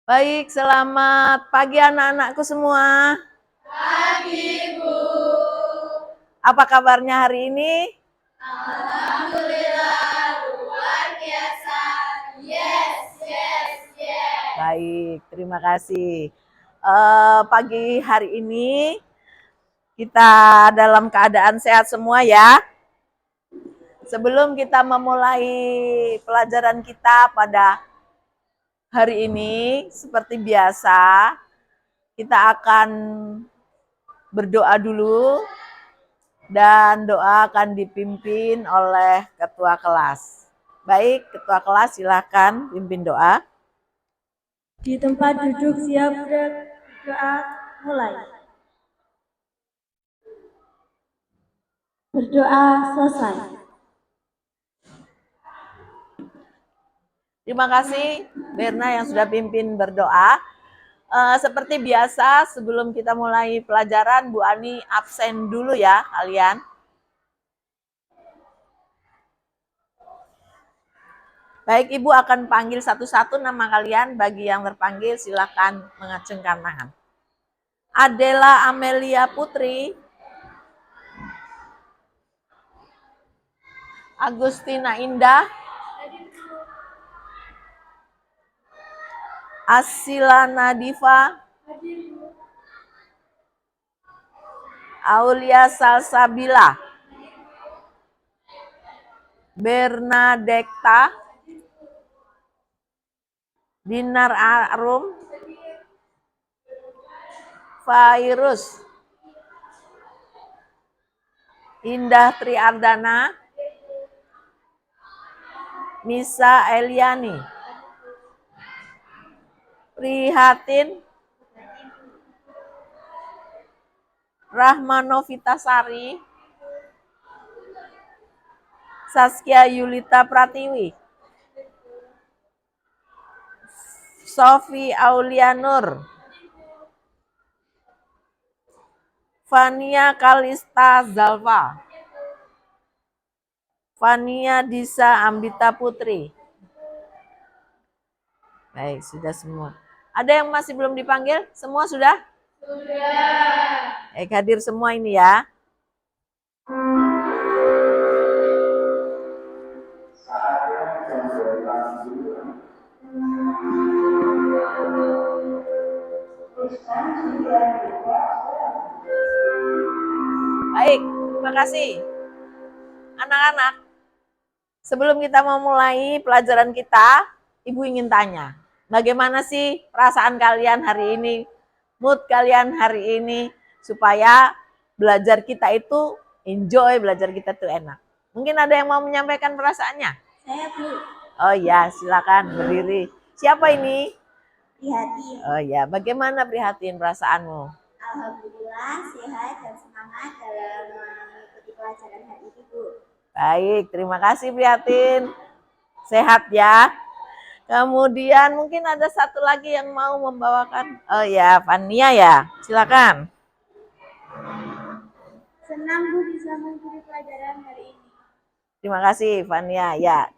Baik, selamat pagi anak-anakku semua. Pagi, Bu. Apa kabarnya hari ini? Alhamdulillah, luar biasa. Yes, yes, yes. Baik, terima kasih. Pagi hari ini kita dalam keadaan sehat semua ya. Sebelum kita memulai pelajaran kita pada hari ini, seperti biasa, kita akan berdoa dulu dan doa akan dipimpin oleh ketua kelas. Baik, ketua kelas silakan pimpin doa. Di tempat duduk siap berdoa, mulai. Berdoa selesai. Terima kasih Berna yang sudah pimpin berdoa. Seperti biasa sebelum kita mulai pelajaran, Bu Ani absen dulu ya kalian. Baik, Ibu akan panggil satu-satu nama kalian. Bagi yang terpanggil silakan mengacungkan tangan. Adela Amelia Putri, Agustina Indah, Asila Nadifa, Aulia Salsabila, Bernadetta, Dinar Arum, Fairus, Indah Triardana, Misa Eliani, Prihatin, Rahmanovitasari, Saskia Yulita Pratiwi, Sofi Aulianur, Fania Kalista Zalfa, Fania Disa Ambita Putri. Baik, sudah semua. Ada yang masih belum dipanggil? Semua sudah? Sudah. Hadir semua ini ya. Baik, terima kasih. Anak-anak, sebelum kita memulai pelajaran kita, Ibu ingin tanya, bagaimana sih perasaan kalian hari ini, mood kalian hari ini, supaya belajar kita itu enjoy, belajar kita itu enak. Mungkin ada yang mau menyampaikan perasaannya? Saya, Bu. Oh ya, silakan berdiri. Siapa ini? Prihatin. Oh ya, bagaimana Prihatin perasaanmu? Alhamdulillah sehat dan semangat dalam mengikuti pelajaran hari ini, Bu. Baik, terima kasih Prihatin. Sehat ya. Kemudian mungkin ada satu lagi yang mau membawakan. Oh ya, Fania ya. Silakan. Senang, Bu, bisa mengikuti pelajaran hari ini. Terima kasih Fania ya.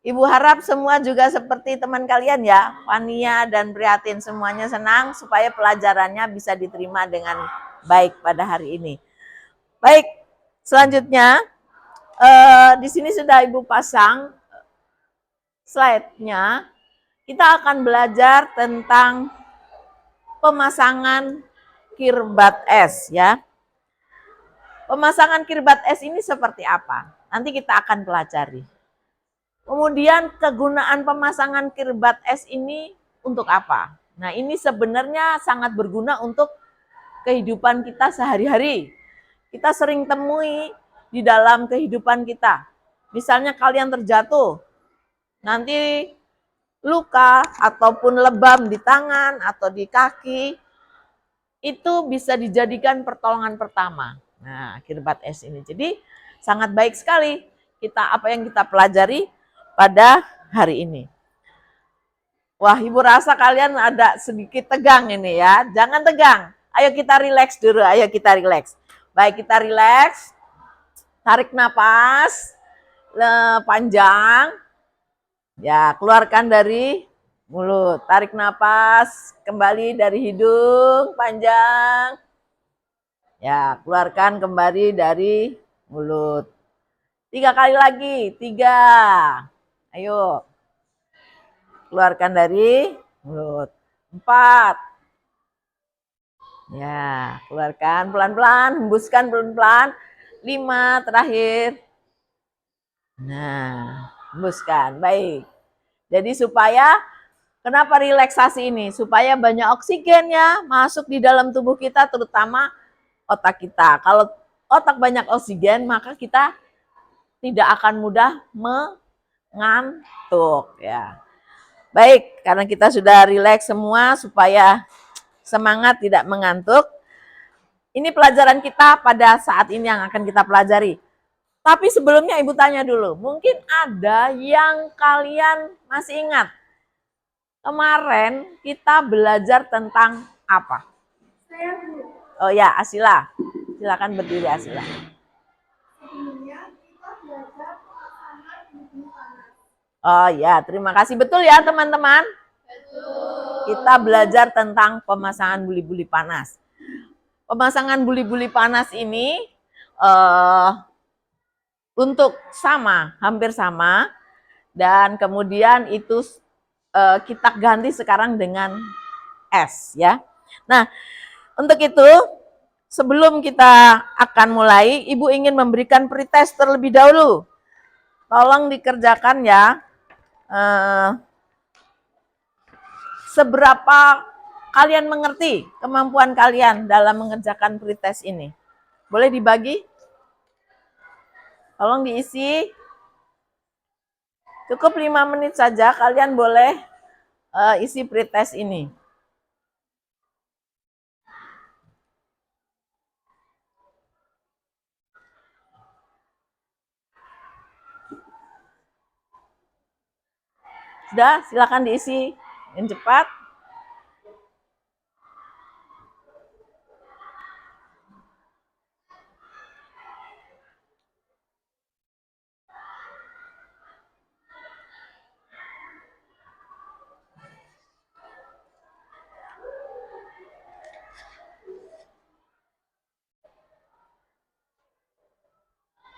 Ibu harap semua juga seperti teman kalian ya. Fania dan Prihatin semuanya senang supaya pelajarannya bisa diterima dengan baik pada hari ini. Baik, selanjutnya di sini sudah Ibu pasang slide-nya. Kita akan belajar tentang pemasangan kirbat es ya. Pemasangan kirbat es ini seperti apa? Nanti kita akan pelajari. Kemudian kegunaan pemasangan kirbat es ini untuk apa? Nah, ini sebenarnya sangat berguna untuk kehidupan kita sehari-hari. Kita sering temui di dalam kehidupan kita. Misalnya kalian terjatuh, nanti luka ataupun lebam di tangan atau di kaki, itu bisa dijadikan pertolongan pertama. Nah, kirbat es ini. Jadi sangat baik sekali kita apa yang kita pelajari pada hari ini. Wah, Ibu rasa kalian ada sedikit tegang ini ya. Jangan tegang. Ayo kita rileks dulu, ayo kita rileks. Baik, kita rileks. Tarik napas panjang. Ya, keluarkan dari mulut. Tarik napas kembali dari hidung panjang. Ya, keluarkan kembali dari mulut. 3 kali lagi. 3. Ayo. Keluarkan dari mulut. 4. Ya, keluarkan pelan-pelan, hembuskan pelan-pelan. 5 terakhir. Nah, hembuskan. Baik. Jadi supaya kenapa relaksasi ini? Supaya banyak oksigennya masuk di dalam tubuh kita, terutama otak kita. Kalau otak banyak oksigen, maka kita tidak akan mudah mengantuk ya. Baik, karena kita sudah rileks semua supaya semangat tidak mengantuk. Ini pelajaran kita pada saat ini yang akan kita pelajari. Tapi sebelumnya Ibu tanya dulu, mungkin ada yang kalian masih ingat? Kemarin kita belajar tentang apa? Saya Bu. Oh ya, Asila. Silakan berdiri Asila. Sebelumnya kita belajar pemasangan bumbu panas. Oh ya, terima kasih. Betul ya teman-teman? Betul. Kita belajar tentang pemasangan buli-buli panas. Pemasangan buli-buli panas ini untuk hampir sama. Dan kemudian itu kita ganti sekarang dengan es ya. Nah, untuk itu sebelum kita akan mulai, Ibu ingin memberikan pretest terlebih dahulu. Tolong dikerjakan ya. Seberapa kalian mengerti kemampuan kalian dalam mengerjakan pretest ini? Boleh dibagi? Tolong diisi. Cukup 5 menit saja kalian boleh isi pretest ini. Sudah, silakan diisi yang cepat.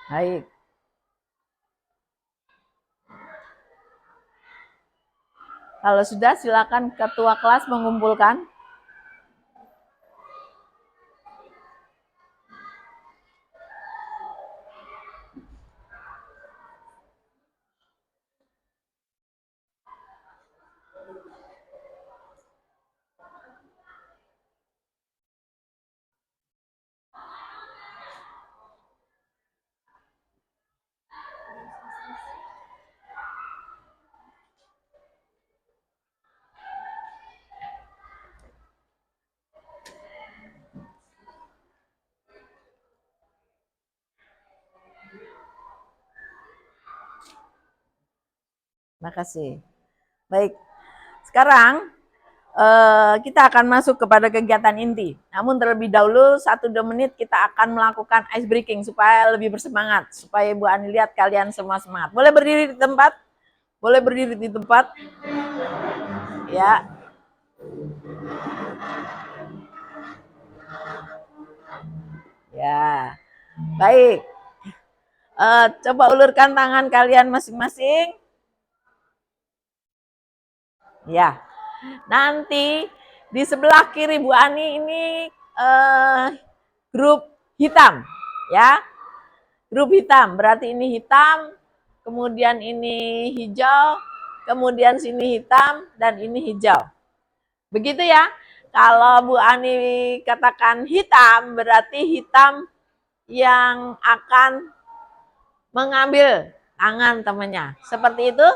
Baik. Kalau sudah, silakan ketua kelas mengumpulkan. Terima kasih. Baik, sekarang kita akan masuk kepada kegiatan inti. Namun terlebih dahulu 1-2 menit kita akan melakukan ice breaking supaya lebih bersemangat. Supaya Ibu Ani lihat kalian semua semangat. Boleh berdiri di tempat? Boleh berdiri di tempat? Ya. Ya. Baik. Coba ulurkan tangan kalian masing-masing. Ya. Nanti di sebelah kiri Bu Ani ini grup hitam, ya. Grup hitam, berarti ini hitam, kemudian ini hijau, kemudian sini hitam, dan ini hijau. Begitu ya. Kalau Bu Ani katakan hitam, berarti hitam yang akan mengambil tangan temannya. Seperti itu?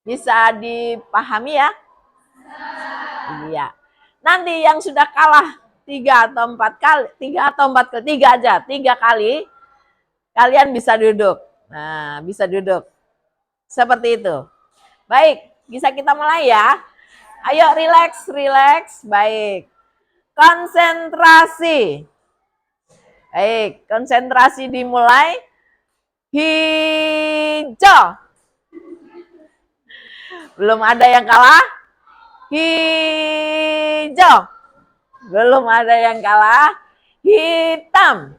Bisa dipahami ya? Iya. Nanti yang sudah kalah 3 atau 4 kali, 3 aja, 3 kali, kalian bisa duduk. Nah, bisa duduk. Seperti itu. Baik, bisa kita mulai ya. Ayo relax, relax. Baik. Konsentrasi. Baik, konsentrasi dimulai. Hijau. Belum ada yang kalah. Hijau. Belum ada yang kalah. Hitam.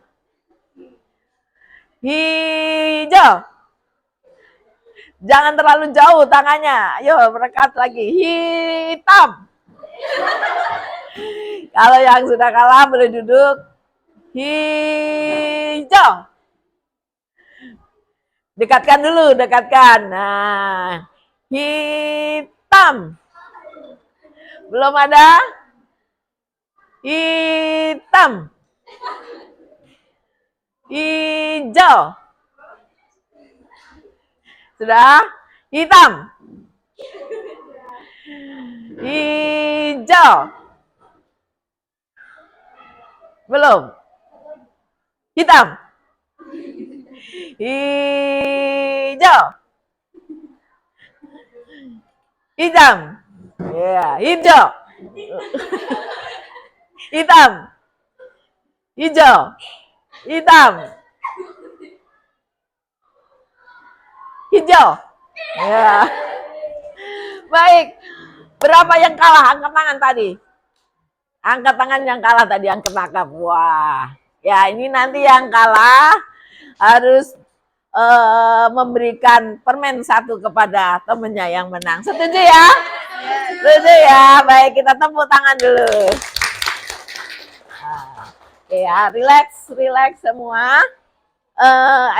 Hijau. Jangan terlalu jauh tangannya. Ayo berdekat lagi. Hitam. Kalau yang sudah kalah boleh duduk. Hijau. Dekatkan dulu, dekatkan. Nah, hitam. Belum ada? Hitam. Hijau. Sudah? Hitam. Hijau. Belum? Hitam. Hijau. Hitam. Ya, hijau. Hitam. Hijau. Hitam. Hijau. Ya. Baik. Berapa yang kalah? Angkat tangan tadi. Angkat tangan yang kalah tadi, angkat tangan. Wah. Ya, ini nanti yang kalah harus memberikan permen satu kepada temennya yang menang. Setuju ya? Setuju ya? Baik, kita tepuk tangan dulu. Nah, oke ya, relax semua.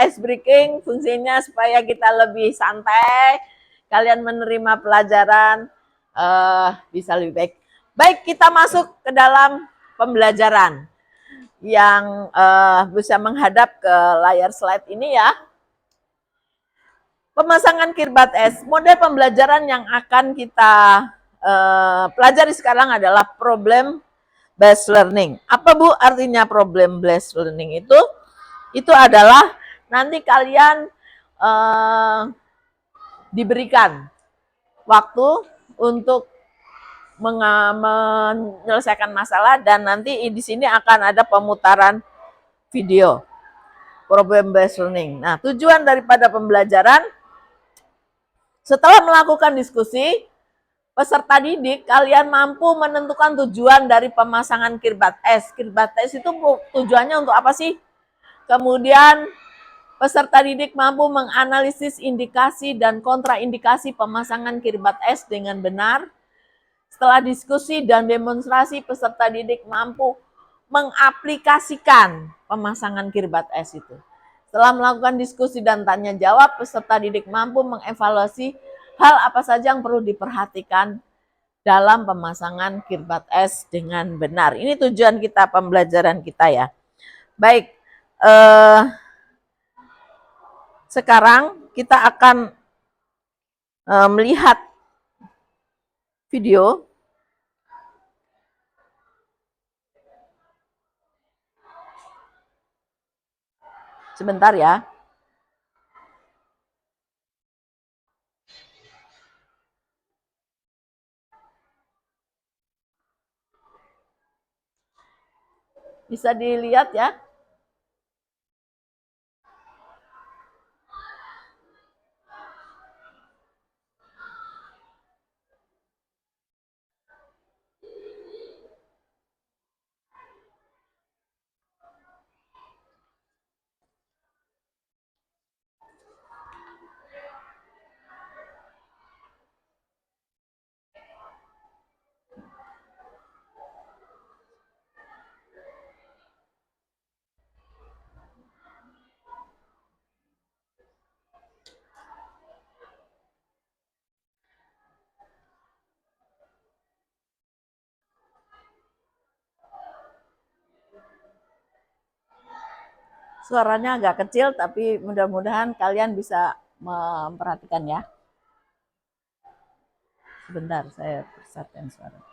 Ice breaking fungsinya supaya kita lebih santai, kalian menerima pelajaran bisa lebih baik. Baik, kita masuk ke dalam pembelajaran yang bisa menghadap ke layar slide ini ya. Pemasangan kirbat es, model pembelajaran yang akan kita pelajari sekarang adalah problem based learning. Apa Bu artinya problem based learning itu? Itu adalah nanti kalian diberikan waktu untuk menyelesaikan masalah dan nanti di sini akan ada pemutaran video problem based learning. Nah, tujuan daripada pembelajaran setelah melakukan diskusi, peserta didik kalian mampu menentukan tujuan dari pemasangan kirbat es. Kirbat es itu tujuannya untuk apa sih? Kemudian peserta didik mampu menganalisis indikasi dan kontraindikasi pemasangan kirbat es dengan benar. Setelah diskusi dan demonstrasi, peserta didik mampu mengaplikasikan pemasangan kirbat es itu. Setelah melakukan diskusi dan tanya jawab, peserta didik mampu mengevaluasi hal apa saja yang perlu diperhatikan dalam pemasangan kirbat es dengan benar. Ini tujuan kita, pembelajaran kita ya. Baik, sekarang kita akan melihat video. Sebentar ya. Bisa dilihat ya. Suaranya agak kecil, tapi mudah-mudahan kalian bisa memperhatikan ya. Sebentar, saya persatkan suara.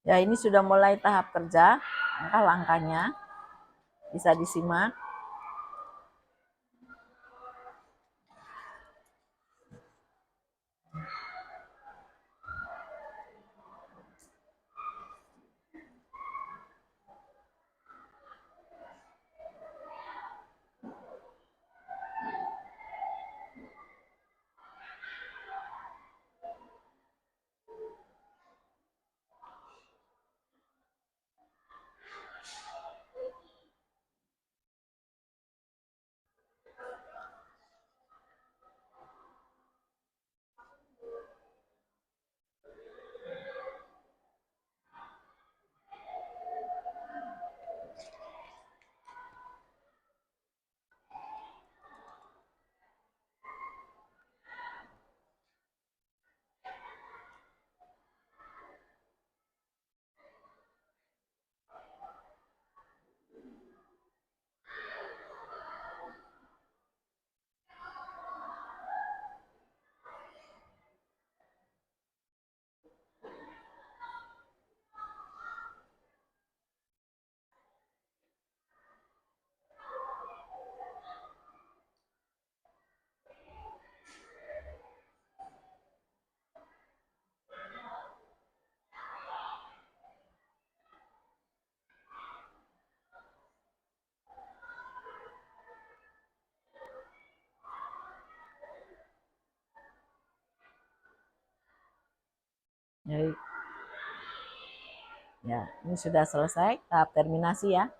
Ya, ini sudah mulai tahap kerja, langkah-langkahnya bisa disimak. Jadi, ya, ini sudah selesai tahap terminasi ya.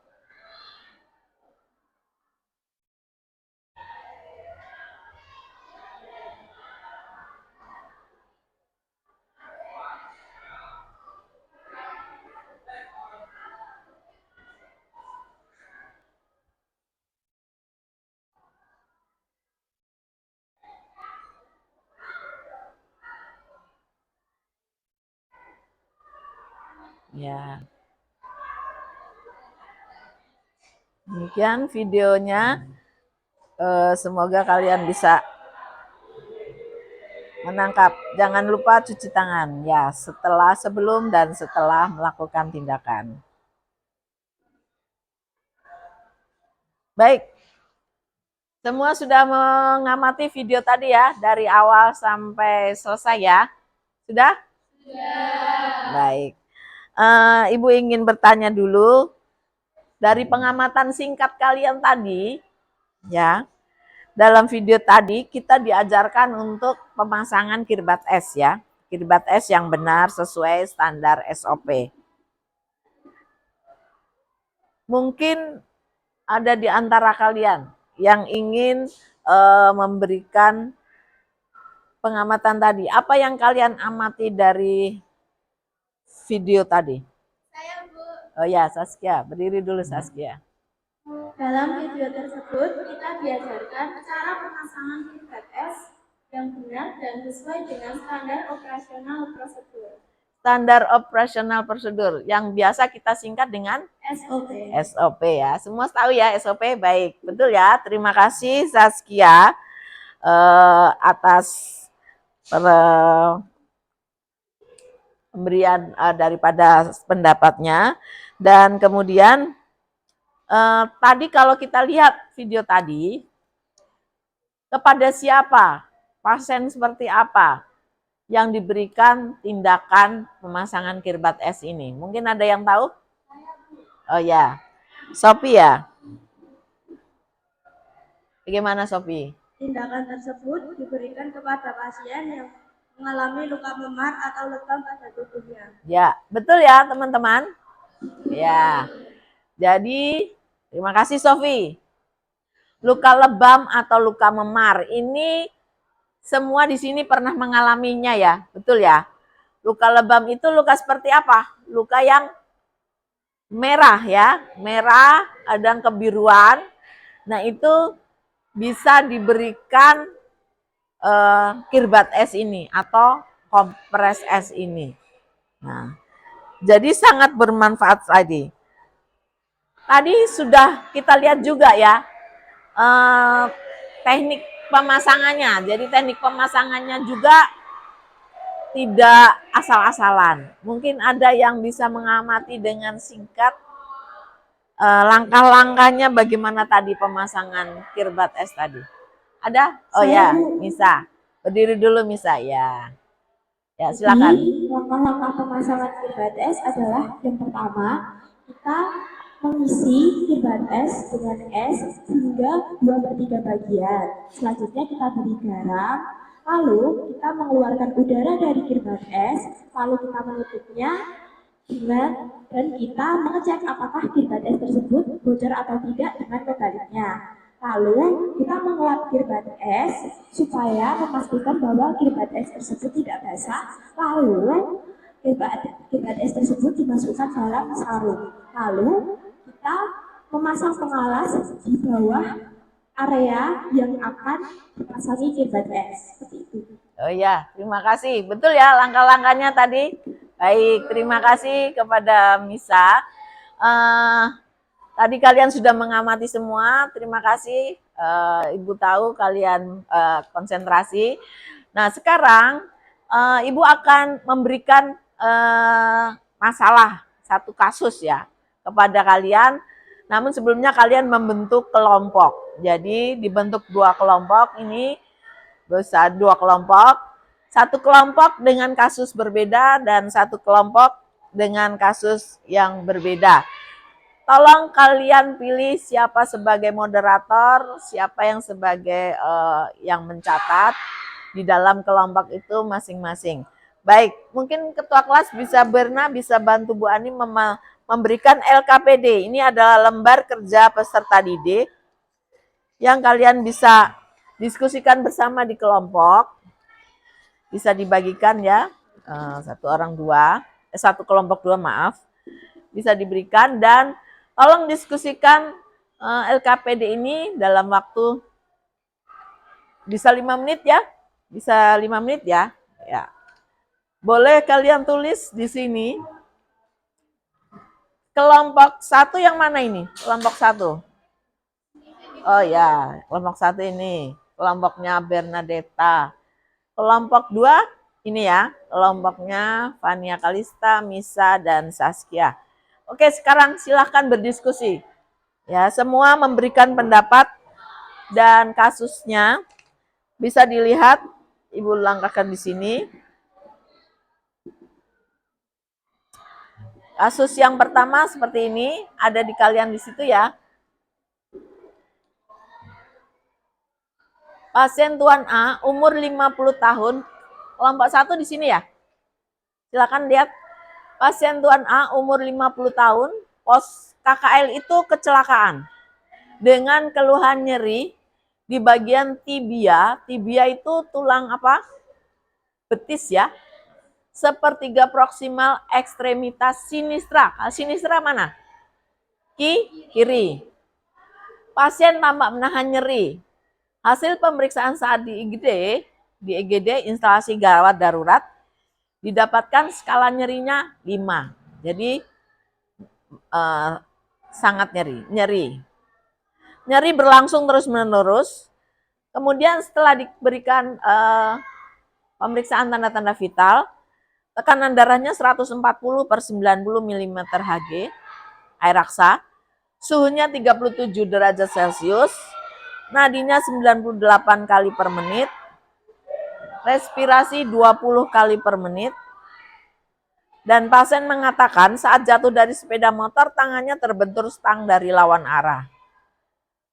Ya. Demikian videonya. Semoga kalian bisa menangkap. Jangan lupa cuci tangan ya, sebelum dan setelah melakukan tindakan. Baik. Semua sudah mengamati video tadi ya, dari awal sampai selesai ya. Sudah? Sudah. Baik. Ibu ingin bertanya dulu, dari pengamatan singkat kalian tadi, ya, dalam video tadi kita diajarkan untuk pemasangan kirbat es ya. Kirbat es yang benar sesuai standar SOP. Mungkin ada di antara kalian yang ingin memberikan pengamatan tadi. Apa yang kalian amati dari video tadi? Saya, Bu. Oh ya, Saskia. Berdiri dulu, Saskia. Dalam video tersebut, kita diajarkan cara pemasangan kirbat es yang benar dan sesuai dengan standar operasional prosedur. Standar operasional prosedur yang biasa kita singkat dengan SOP. SOP ya. Semua tahu ya SOP, baik. Betul ya. Terima kasih Saskia atas pemberian daripada pendapatnya. Dan kemudian tadi kalau kita lihat video tadi, kepada siapa, pasien seperti apa yang diberikan tindakan pemasangan kirbat es ini? Mungkin ada yang tahu? Oh ya, Sophie ya. Bagaimana Sophie? Tindakan tersebut diberikan kepada pasien yang mengalami luka memar atau lebam pada tubuhnya. Ya, betul ya teman-teman. Ya, jadi terima kasih Sophie. Luka lebam atau luka memar ini semua di sini pernah mengalaminya ya, betul ya. Luka lebam itu luka seperti apa? Luka yang merah ya, merah, ada yang kebiruan. Nah itu bisa diberikan kirbat es ini atau kompres es ini. Nah, jadi sangat bermanfaat tadi. Tadi sudah kita lihat juga ya teknik pemasangannya. Jadi teknik pemasangannya juga tidak asal-asalan. Mungkin ada yang bisa mengamati dengan singkat langkah-langkahnya bagaimana tadi pemasangan kirbat es tadi. Ada? Oh Saya, ya, Bu. Misa. Berdiri dulu Misa ya. Ya, Jadi, silakan. langkah-langkah pemasangan kirbat es adalah yang pertama, kita mengisi kirbat es dengan es hingga 2/3 bagian. Selanjutnya kita beri garam, lalu kita mengeluarkan udara dari kirbat es, lalu kita menutupnya dan kita mengecek apakah kirbat es tersebut bocor atau tidak dengan membaliknya. Lalu kita mengelap kirbat es supaya memastikan bahwa kirbat es tersebut tidak basah. Lalu kirbat es tersebut dimasukkan dalam sarung. Lalu kita memasang pengalas di bawah area yang akan dipasangi kirbat es. Seperti itu. Oh ya, terima kasih. Betul ya langkah-langkahnya tadi. Baik, terima kasih kepada Misa. Tadi kalian sudah mengamati semua. Terima kasih. Ibu tahu kalian konsentrasi. Nah, sekarang Ibu akan memberikan masalah satu kasus ya kepada kalian. Namun sebelumnya kalian membentuk kelompok. Jadi dibentuk 2 kelompok ini. Bisa 2 kelompok. Satu kelompok dengan kasus berbeda dan satu kelompok dengan kasus yang berbeda. Tolong kalian pilih siapa sebagai moderator, siapa yang sebagai yang mencatat di dalam kelompok itu masing-masing. Baik, mungkin ketua kelas bisa Berna bisa bantu Bu Ani memberikan LKPD. Ini adalah lembar kerja peserta didik yang kalian bisa diskusikan bersama di kelompok. Bisa dibagikan ya, satu kelompok 2 maaf. Bisa diberikan dan tolong diskusikan LKPD ini dalam waktu bisa 5 menit ya. Bisa 5 menit ya. Ya. Boleh kalian tulis di sini. Kelompok 1 yang mana ini? Kelompok 1. Oh ya, kelompok 1 ini. Kelompoknya Bernadetta. Kelompok 2 ini ya. Kelompoknya Fania Kalista, Misa, dan Saskia. Oke, sekarang silahkan berdiskusi. Ya, semua memberikan pendapat dan kasusnya bisa dilihat. Ibu langkahkan di sini. Kasus yang pertama seperti ini, ada di kalian di situ ya. Pasien Tuan A, umur 50 tahun, kelompok 1 di sini ya. Silakan lihat. Pasien Tuan A, umur 50 tahun, pos KKL itu kecelakaan. Dengan keluhan nyeri di bagian tibia. Tibia itu tulang apa? Betis ya. Sepertiga proksimal ekstremitas sinistra. Sinistra mana? Kiri. Pasien tampak menahan nyeri. Hasil pemeriksaan saat di EGD instalasi gawat darurat didapatkan skala nyerinya 5. Jadi sangat nyeri. Nyeri berlangsung terus-menerus. Kemudian setelah diberikan pemeriksaan tanda-tanda vital, tekanan darahnya 140/90 mm Hg, air raksa, suhunya 37 derajat Celcius, nadinya 98 kali per menit, respirasi 20 kali per menit, dan pasien mengatakan saat jatuh dari sepeda motor tangannya terbentur stang dari lawan arah.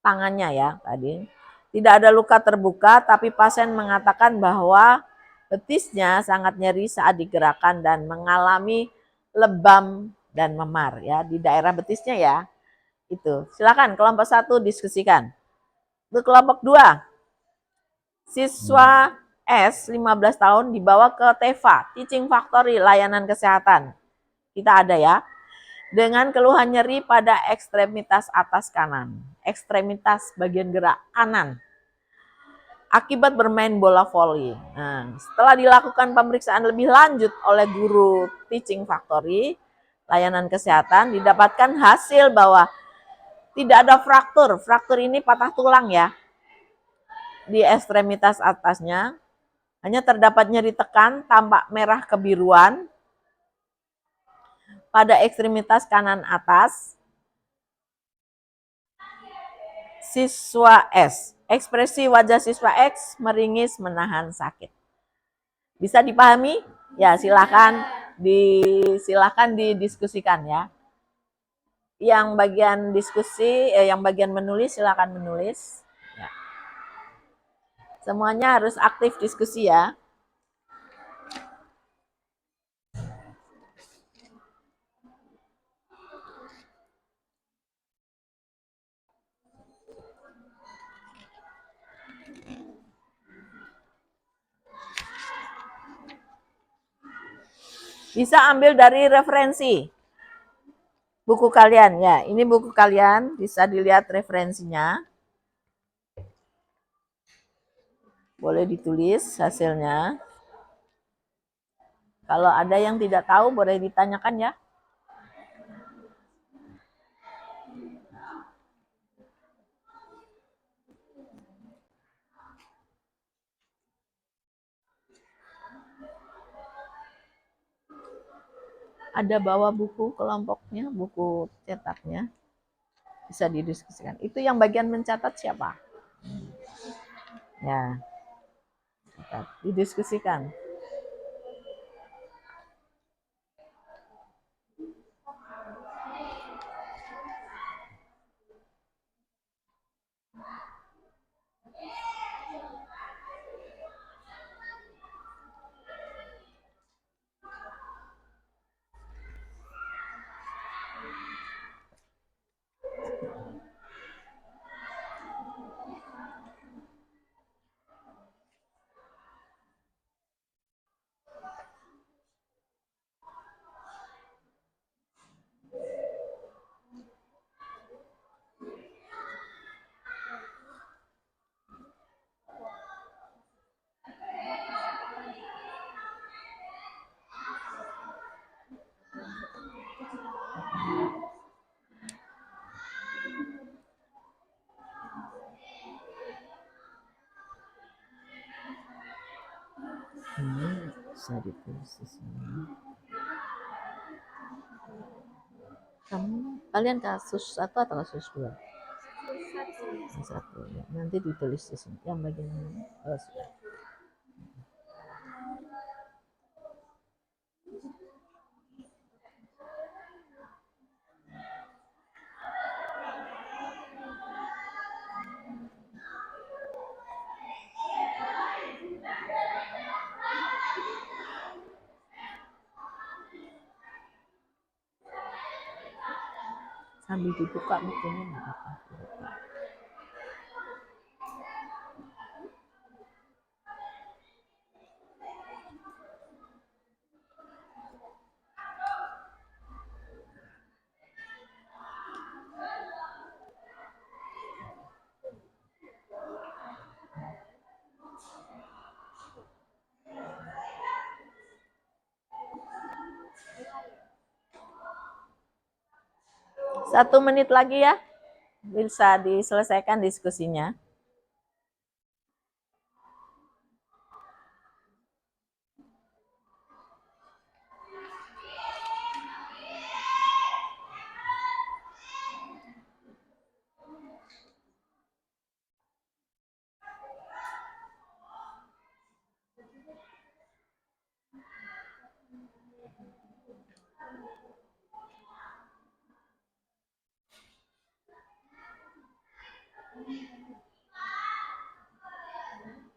Tangannya ya tadi. Tidak ada luka terbuka, tapi pasien mengatakan bahwa betisnya sangat nyeri saat digerakkan dan mengalami lebam dan memar ya di daerah betisnya ya. Itu. Silakan kelompok 1 diskusikan. Untuk kelompok 2, siswa S 15 tahun dibawa ke TEFA, Teaching Factory Layanan Kesehatan. Kita ada ya. Dengan keluhan nyeri pada ekstremitas atas kanan. Ekstremitas bagian gerak kanan. Akibat bermain bola voli. Nah, setelah dilakukan pemeriksaan lebih lanjut oleh guru Teaching Factory Layanan Kesehatan, didapatkan hasil bahwa tidak ada fraktur. Fraktur ini patah tulang ya. Di ekstremitas atasnya. Hanya terdapat nyeri tekan, tampak merah kebiruan pada ekstremitas kanan atas. Siswa S. Ekspresi wajah siswa X meringis menahan sakit. Bisa dipahami? Ya, silakan didiskusikan ya. Yang bagian diskusi, yang bagian menulis silakan menulis. Ya. Semuanya harus aktif diskusi ya. Bisa ambil dari referensi buku kalian ya. Ini buku kalian, bisa dilihat referensinya. Boleh ditulis hasilnya. Kalau ada yang tidak tahu boleh ditanyakan ya. Ada bawa buku kelompoknya, buku cetaknya. Bisa didiskusikan. Itu yang bagian mencatat siapa? Ya. Didiskusikan. Ini bisa ditulis di sini. Kalian kasus 1 atau kasus 2? Satu. Ya. Nanti ditulis di sini. Yang bagian ini. Oh, sudah. Sambil dibuka bukunya nggak apa-apa. Satu menit lagi ya, bisa diselesaikan diskusinya.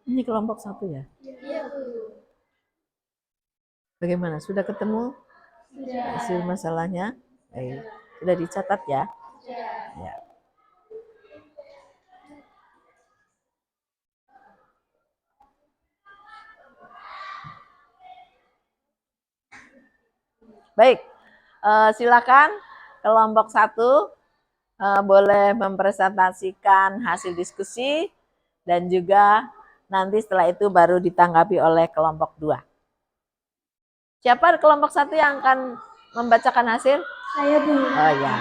Ini kelompok 1 ya? Iya, Bu. Bagaimana? Sudah ketemu hasil masalahnya? Baik. Sudah dicatat ya? Ya. Baik, silakan kelompok 1 boleh mempresentasikan hasil diskusi dan juga nanti setelah itu baru ditanggapi oleh kelompok 2. Siapa kelompok 1 yang akan membacakan hasil? Saya, Bu. Oh ya.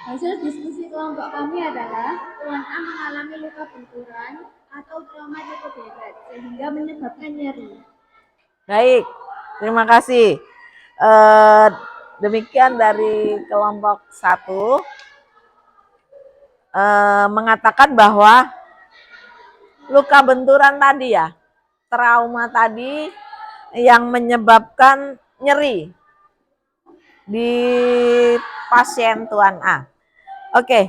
Hasil diskusi kelompok kami adalah Tuan A mengalami luka benturan atau trauma cukup hebat sehingga menyebabkan nyeri. Baik, terima kasih. Demikian dari kelompok 1 mengatakan bahwa luka benturan tadi ya, trauma tadi yang menyebabkan nyeri di pasien Tuan A. Oke,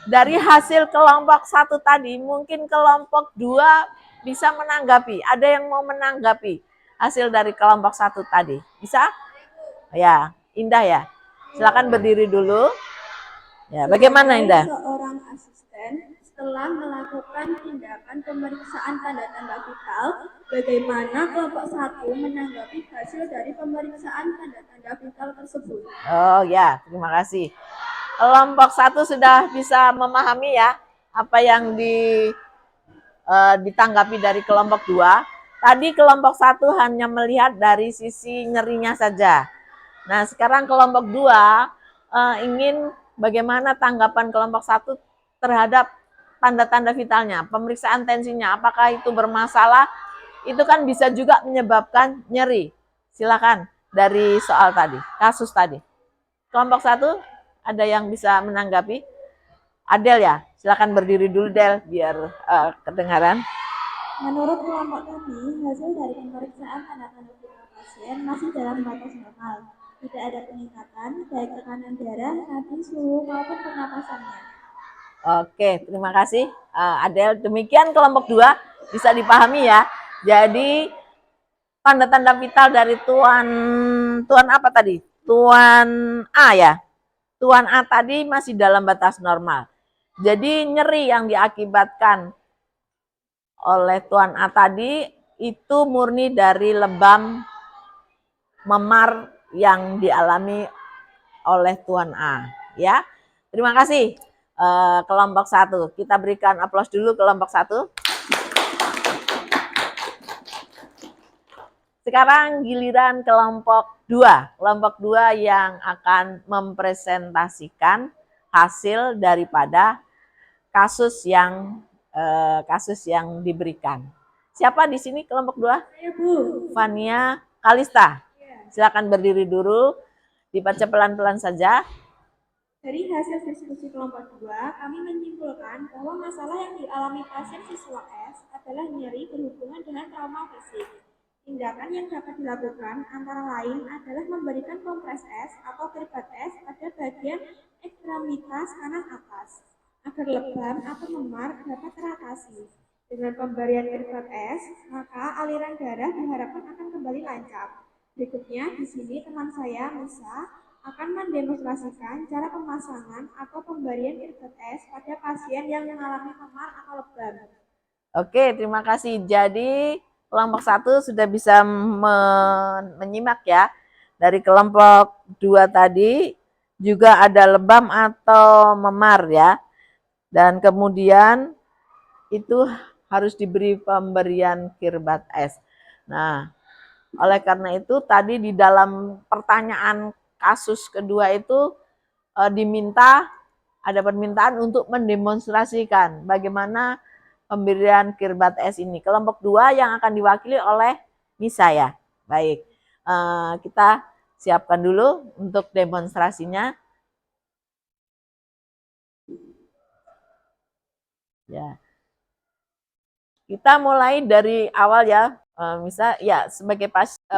dari hasil kelompok 1 tadi, mungkin kelompok 2 bisa menanggapi. Ada yang mau menanggapi hasil dari kelompok 1 tadi? Bisa? Ya, Indah ya. Silakan berdiri dulu. Ya, bagaimana Indah? Seorang asisten setelah melakukan tindakan pemeriksaan tanda-tanda vital, bagaimana kelompok 1 menanggapi hasil dari pemeriksaan tanda-tanda vital tersebut? Oh ya, terima kasih. Kelompok 1 sudah bisa memahami ya apa yang ditanggapi dari kelompok 2. Tadi kelompok 1 hanya melihat dari sisi nyerinya saja. Nah, sekarang kelompok 2 ingin bagaimana tanggapan kelompok 1 terhadap tanda-tanda vitalnya, pemeriksaan tensinya, apakah itu bermasalah? Itu kan bisa juga menyebabkan nyeri. Silakan dari soal tadi, kasus tadi. Kelompok 1 ada yang bisa menanggapi? Adel ya, silakan berdiri dulu Del biar kedengaran. Menurut kelompok kami, hasil dari pemeriksaan tanda-tanda vital pasien masih dalam batas normal. Tidak ada peningkatan baik tekanan darah, nadi, suhu maupun pernapasannya. Oke, terima kasih Adel. Demikian kelompok 2 bisa dipahami ya. Jadi tanda-tanda vital dari Tuan apa tadi? Tuan A ya. Tuan A tadi masih dalam batas normal. Jadi nyeri yang diakibatkan oleh Tuan A tadi itu murni dari lebam memar yang dialami oleh Tuan A ya. Terima kasih kelompok 1. Kita berikan aplaus dulu kelompok 1. Sekarang giliran kelompok 2. Kelompok 2 yang akan mempresentasikan hasil daripada kasus yang diberikan. Siapa di sini kelompok 2? Saya Bu. Fania Kalista. Silakan berdiri dulu. Dibaca pelan-pelan saja. Dari hasil diskusi kelompok 2, kami menyimpulkan bahwa masalah yang dialami pasien siswa S adalah nyeri berhubungan dengan trauma fisik. Tindakan yang dapat dilakukan antara lain adalah memberikan kompres es atau keribat es pada bagian ekstremitas kanan atas, agar lebam atau memar dapat teratasi. Dengan pemberian keribat es, maka aliran darah diharapkan akan kembali lancar. Berikutnya, di sini teman saya, Misa, akan mendemonstrasikan cara pemasangan atau pemberian keribat es pada pasien yang mengalami memar atau lebam. Oke, terima kasih. Jadi kelompok 1 sudah bisa menyimak ya. Dari kelompok 2 tadi juga ada lebam atau memar ya. Dan kemudian itu harus diberi pemberian kiribat es. Nah, oleh karena itu tadi di dalam pertanyaan kasus kedua itu ada permintaan untuk mendemonstrasikan bagaimana pemberian kiribat es ini. Kelompok 2 yang akan diwakili oleh Nisa ya. Baik, kita siapkan dulu untuk demonstrasinya. Ya, kita mulai dari awal ya. Misal ya sebagai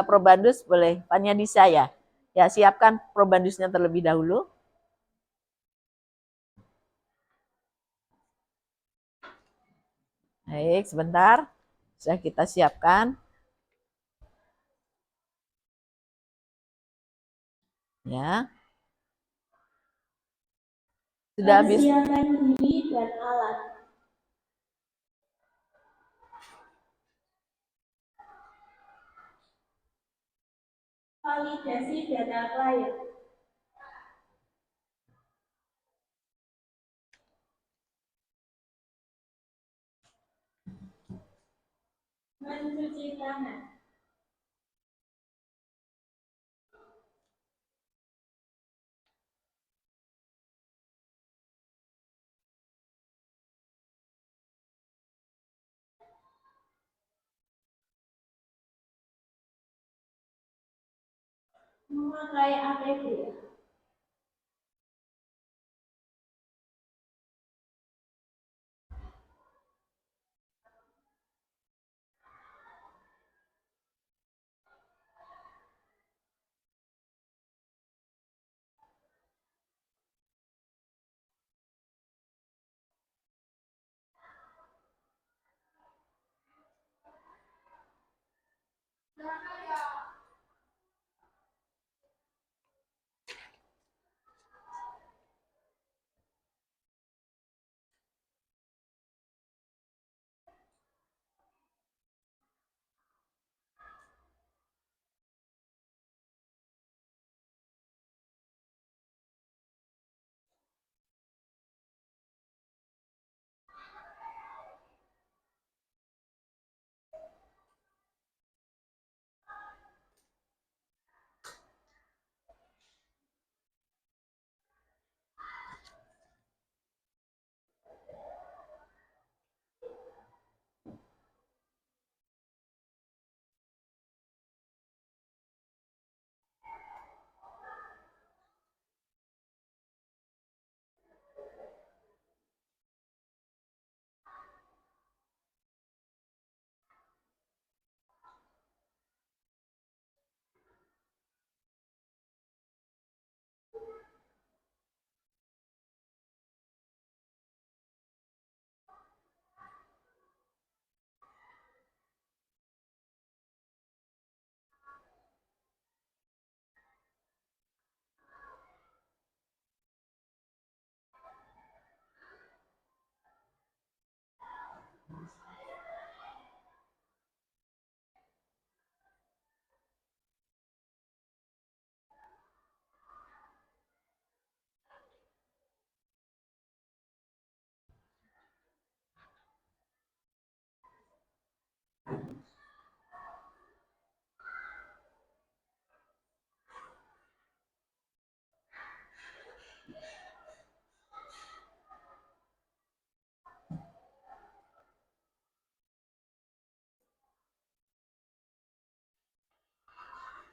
probandus boleh Fania Disa ya. Ya, siapkan probandusnya terlebih dahulu. Baik, sebentar. Sudah kita siapkan. Ya. Sudah habis. Persiapan diri dan alat. Validasi data klien. Mencuci tangan. Memakai APD.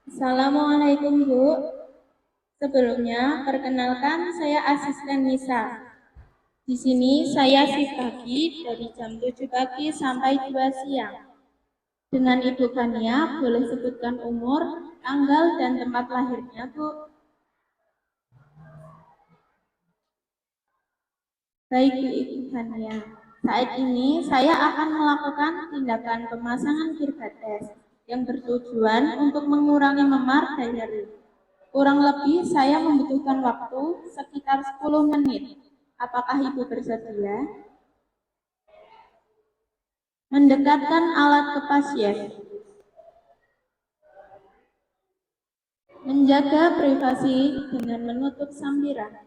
Assalamualaikum Bu. Sebelumnya, perkenalkan saya asisten Nisa. Di sini saya shift pagi dari jam 7 pagi sampai 2 siang. Dengan Ibu Fania, boleh sebutkan umur, tanggal, dan tempat lahirnya, Bu? Baik, Bu Ibu Fania. Saat ini saya akan melakukan tindakan pemasangan kirbates yang bertujuan untuk mengurangi memar dan nyeri. Kurang lebih saya membutuhkan waktu sekitar 10 menit. Apakah Ibu bersedia? Mendekatkan alat ke pasien. Menjaga privasi dengan menutup sambiran.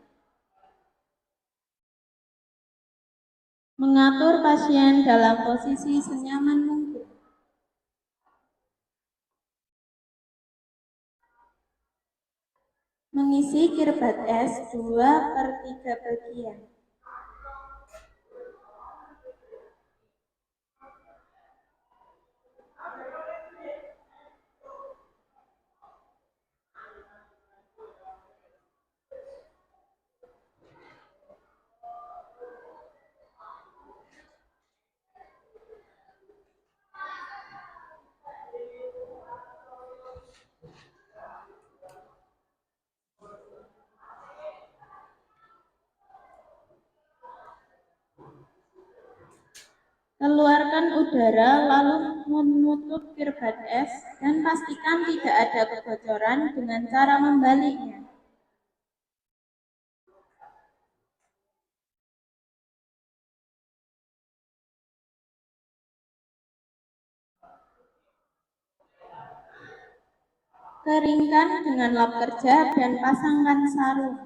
Mengatur pasien dalam posisi senyaman mungkin. Mengisi kirbat es 2/3 bagian. Keluarkan udara lalu menutup kirbat es dan pastikan tidak ada kebocoran dengan cara membaliknya. Keringkan dengan lap kerja dan pasangkan sarung.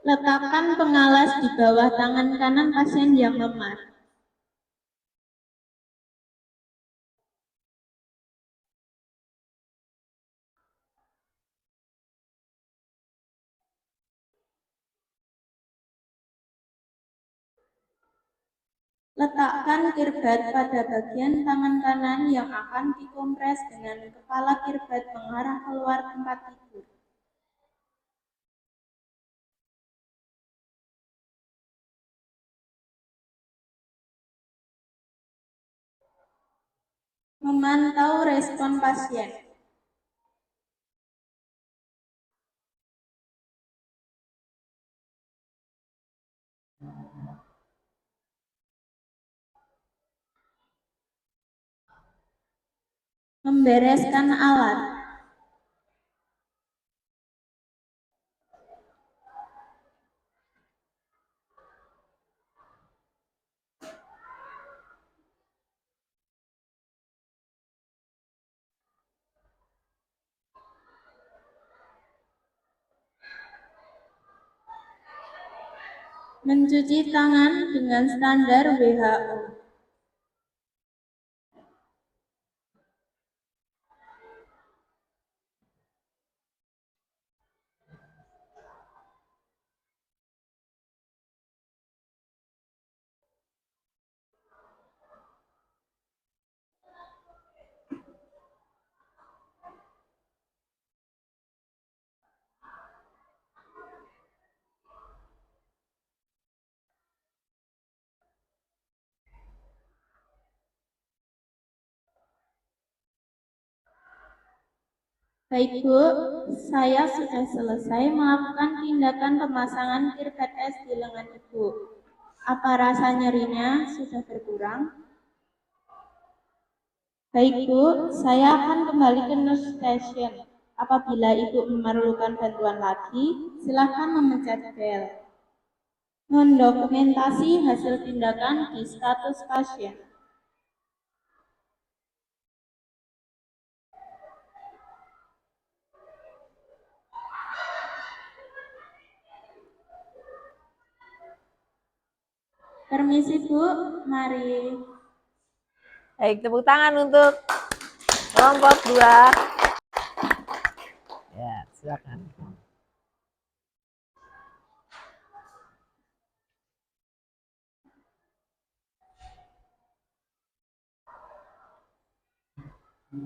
Letakkan pengalas di bawah tangan kanan pasien yang lemah. Letakkan kirbat pada bagian tangan kanan yang akan dikompres dengan kepala kirbat mengarah keluar tempat tidur. Memantau respon pasien. Membereskan alat. Mencuci tangan dengan standar WHO. Baik Bu, saya sudah selesai melakukan tindakan pemasangan kirbat es di lengan Ibu. Apa rasa nyerinya sudah berkurang? Baik Bu, saya akan kembali ke nurse station. Apabila Ibu memerlukan bantuan lagi, silakan memencet bel. Mendokumentasi hasil tindakan di status pasien. Permisi Bu, mari. Baik, tepuk tangan untuk kelompok 2. Ya, silakan.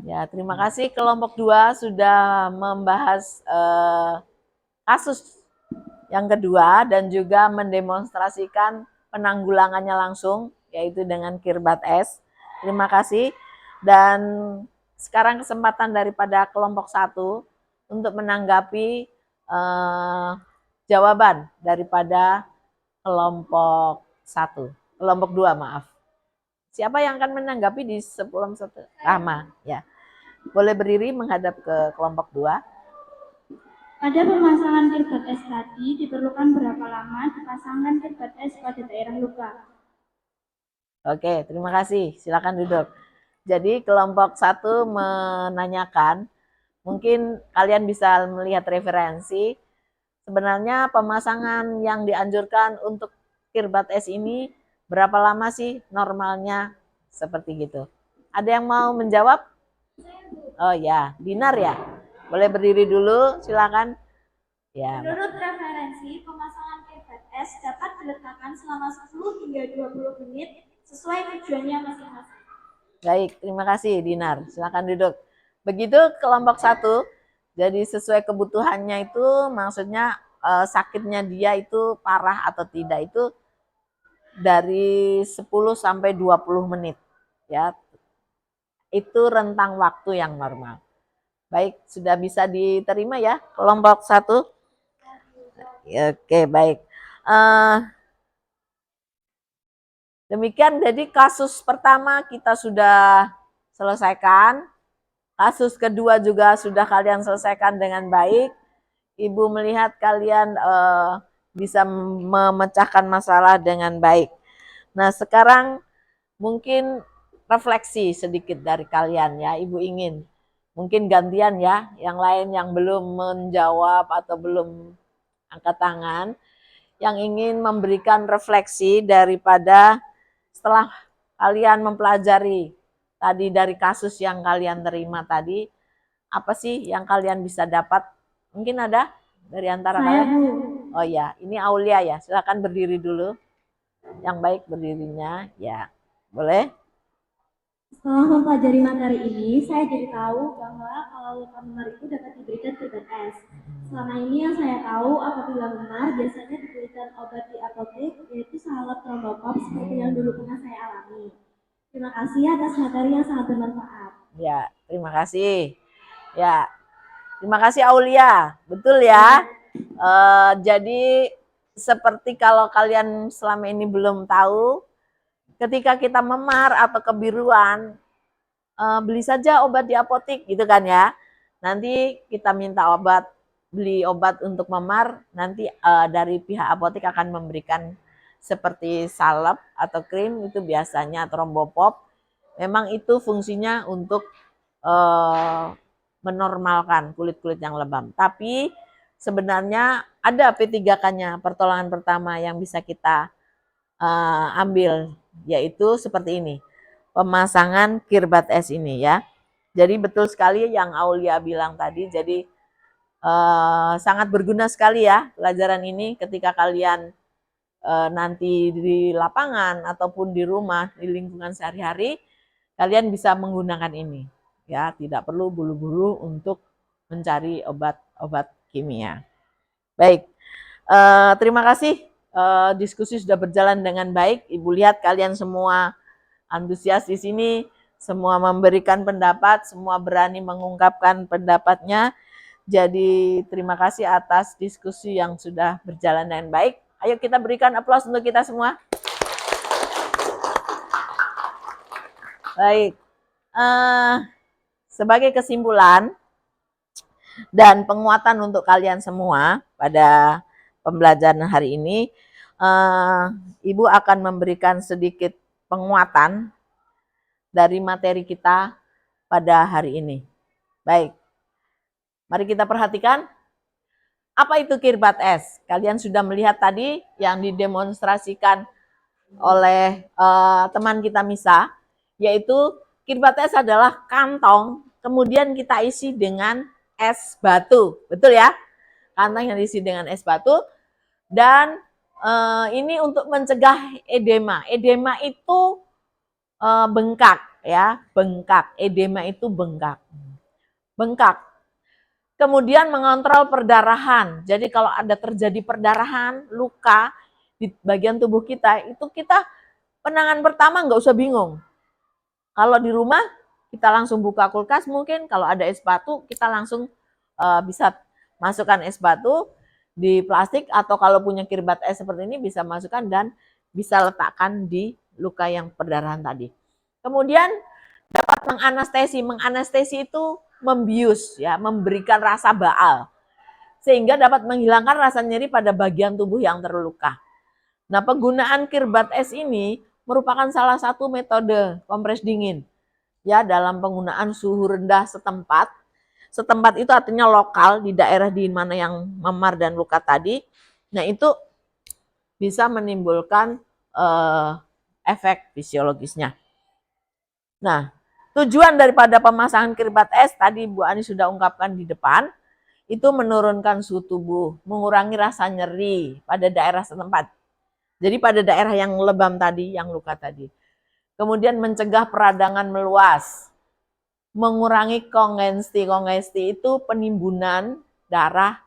Ya, terima kasih kelompok 2 sudah membahas kasus yang kedua dan juga mendemonstrasikan penanggulangannya langsung, yaitu dengan kirbat es. Terima kasih. Dan sekarang kesempatan daripada kelompok 1 untuk menanggapi jawaban daripada kelompok 1. Kelompok 2, maaf. Siapa yang akan menanggapi di sebelum satu? Rama, ya. Boleh berdiri menghadap ke kelompok 2. Pada pemasangan kirbat es tadi diperlukan berapa lama dipasangkan kirbat es pada daerah luka? Oke, terima kasih. Silakan duduk. Jadi kelompok 1 menanyakan, mungkin kalian bisa melihat referensi, sebenarnya pemasangan yang dianjurkan untuk kirbat es ini berapa lama sih normalnya, seperti gitu. Ada yang mau menjawab? Oh ya, Dinar ya. Boleh berdiri dulu, silakan. Ya. Menurut referensi, pemasangan kirbat es dapat diletakkan selama 10 hingga 20 menit sesuai tujuannya masing-masing. Baik, terima kasih Dinar. Silakan duduk. Begitu kelompok 1, jadi sesuai kebutuhannya itu maksudnya sakitnya dia itu parah atau tidak itu dari 10 sampai 20 menit. Ya. Itu rentang waktu yang normal. Baik, sudah bisa diterima ya kelompok 1? Oke, baik. Demikian, jadi kasus pertama kita sudah selesaikan. Kasus kedua juga sudah kalian selesaikan dengan baik. Ibu melihat kalian bisa memecahkan masalah dengan baik. Nah, sekarang mungkin refleksi sedikit dari kalian ya. Ibu ingin mungkin gantian ya, yang lain yang belum menjawab atau belum angkat tangan. yang ingin memberikan refleksi daripada setelah kalian mempelajari tadi dari kasus yang kalian terima tadi, apa sih yang kalian bisa dapat? Mungkin ada dari antara Saya, kalian? Bu. Oh ya, ini Aulia ya. Silakan berdiri dulu. Yang baik berdirinya, ya. Boleh? Setelah mempelajari materi ini, saya jadi tahu bahwa kalau luka memar itu dapat diberikan kirbat es. Selama ini yang saya tahu, apabila memar biasanya diberikan obat di apotek, yaitu salep trombopop seperti yang dulu pernah saya alami. Terima kasih atas materi yang sangat bermanfaat. Ya, terima kasih. Ya, terima kasih Aulia. Betul ya. Jadi seperti kalau kalian selama ini belum tahu, ketika kita memar atau kebiruan, beli saja obat di apotik gitu kan ya. Nanti kita minta obat, beli obat untuk memar, nanti dari pihak apotek akan memberikan seperti salep atau krim, itu biasanya trombopop. Memang itu fungsinya untuk menormalkan kulit-kulit yang lebam. Tapi sebenarnya ada P3K-nya, pertolongan pertama yang bisa kita ambil, yaitu seperti ini. Pemasangan kirbat es ini ya. Jadi betul sekali yang Aulia bilang tadi, jadi sangat berguna sekali ya pelajaran ini ketika kalian nanti di lapangan ataupun di rumah, di lingkungan sehari-hari, kalian bisa menggunakan ini. Ya, tidak perlu buru-buru untuk mencari obat-obat kimia. Baik, terima kasih. Diskusi sudah berjalan dengan baik. Ibu lihat kalian semua antusias di sini, semua memberikan pendapat, semua berani mengungkapkan pendapatnya. Jadi terima kasih atas diskusi yang sudah berjalan dengan baik. Ayo kita berikan aplaus untuk kita semua. Baik, sebagai kesimpulan dan penguatan untuk kalian semua pada pembelajaran hari ini, Ibu akan memberikan sedikit penguatan dari materi kita pada hari ini. Baik, mari kita perhatikan. Apa itu kirbat es? Kalian sudah melihat tadi yang didemonstrasikan oleh teman kita Misa, yaitu kirbat es adalah kantong, kemudian kita isi dengan es batu. Betul ya? Kantong yang diisi dengan es batu. Dan ini untuk mencegah edema. Edema itu bengkak ya, bengkak. Edema itu bengkak. Bengkak. Kemudian mengontrol perdarahan. Jadi kalau ada terjadi perdarahan, luka di bagian tubuh kita, itu kita penanganan pertama nggak usah bingung. Kalau di rumah kita langsung buka kulkas, mungkin kalau ada es batu kita langsung bisa masukkan es batu di plastik, atau kalau punya kirbat es seperti ini bisa masukkan dan bisa letakkan di luka yang perdarahan tadi. Kemudian dapat menganestesi. Menganestesi itu membius ya, memberikan rasa baal sehingga dapat menghilangkan rasa nyeri pada bagian tubuh yang terluka. Nah, penggunaan kirbat es ini merupakan salah satu metode kompres dingin ya dalam penggunaan suhu rendah setempat. Setempat itu artinya lokal, di daerah di mana yang memar dan luka tadi. Nah, itu bisa menimbulkan efek fisiologisnya. Nah, tujuan daripada pemasangan kirbat es tadi Bu Ani sudah ungkapkan di depan, itu menurunkan suhu tubuh, mengurangi rasa nyeri pada daerah setempat. Jadi pada daerah yang lebam tadi, yang luka tadi. Kemudian mencegah peradangan meluas, mengurangi kongesti. Kongesti itu penimbunan darah.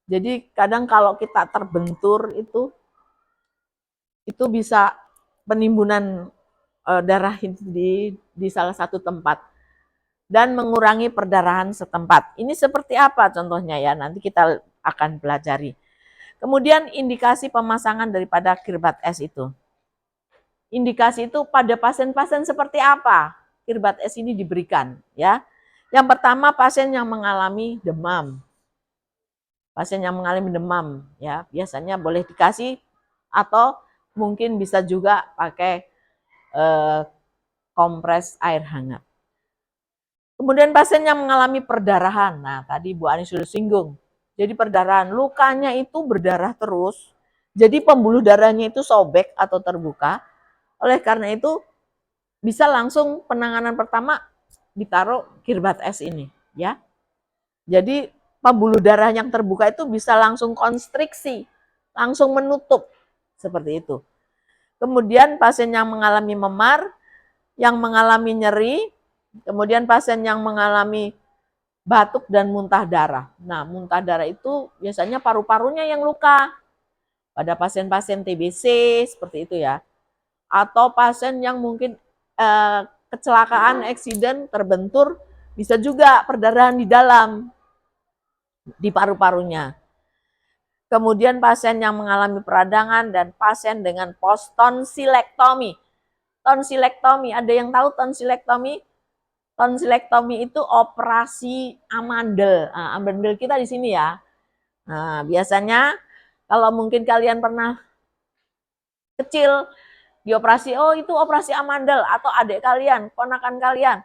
Jadi kadang kalau kita terbentur itu bisa penimbunan darah di salah satu tempat, dan mengurangi perdarahan setempat. Ini seperti apa contohnya ya, nanti kita akan pelajari. Kemudian indikasi pemasangan daripada kirbat es itu. Indikasi itu pada pasien-pasien seperti apa kirbat es ini diberikan ya. Yang pertama, pasien yang mengalami demam. Pasien yang mengalami demam ya, biasanya boleh dikasih, atau mungkin bisa juga pakai kompres air hangat. Kemudian pasien yang mengalami perdarahan. Nah, tadi Bu Ani sudah singgung. Jadi perdarahan, lukanya itu berdarah terus Jadi pembuluh darahnya itu sobek atau terbuka. Oleh karena itu bisa langsung penanganan pertama ditaruh kirbat es ini, ya. Jadi pembuluh darah yang terbuka itu bisa langsung konstriksi, langsung menutup seperti itu. Kemudian pasien yang mengalami memar, yang mengalami nyeri, kemudian pasien yang mengalami batuk dan muntah darah. Nah, muntah darah itu biasanya paru-parunya yang luka. Pada pasien-pasien TBC seperti itu ya. Atau pasien yang mungkin kecelakaan, eksiden, terbentur, bisa juga perdarahan di dalam, di paru-parunya. Kemudian pasien yang mengalami peradangan dan pasien dengan post tonsilektomi. Tonsilektomi, ada yang tahu tonsilektomi? Tonsilektomi itu operasi amandel. Nah, amandel kita di sini ya. Nah, biasanya kalau mungkin kalian pernah kecil dioperasi, oh itu operasi amandel, atau adik kalian, ponakan kalian.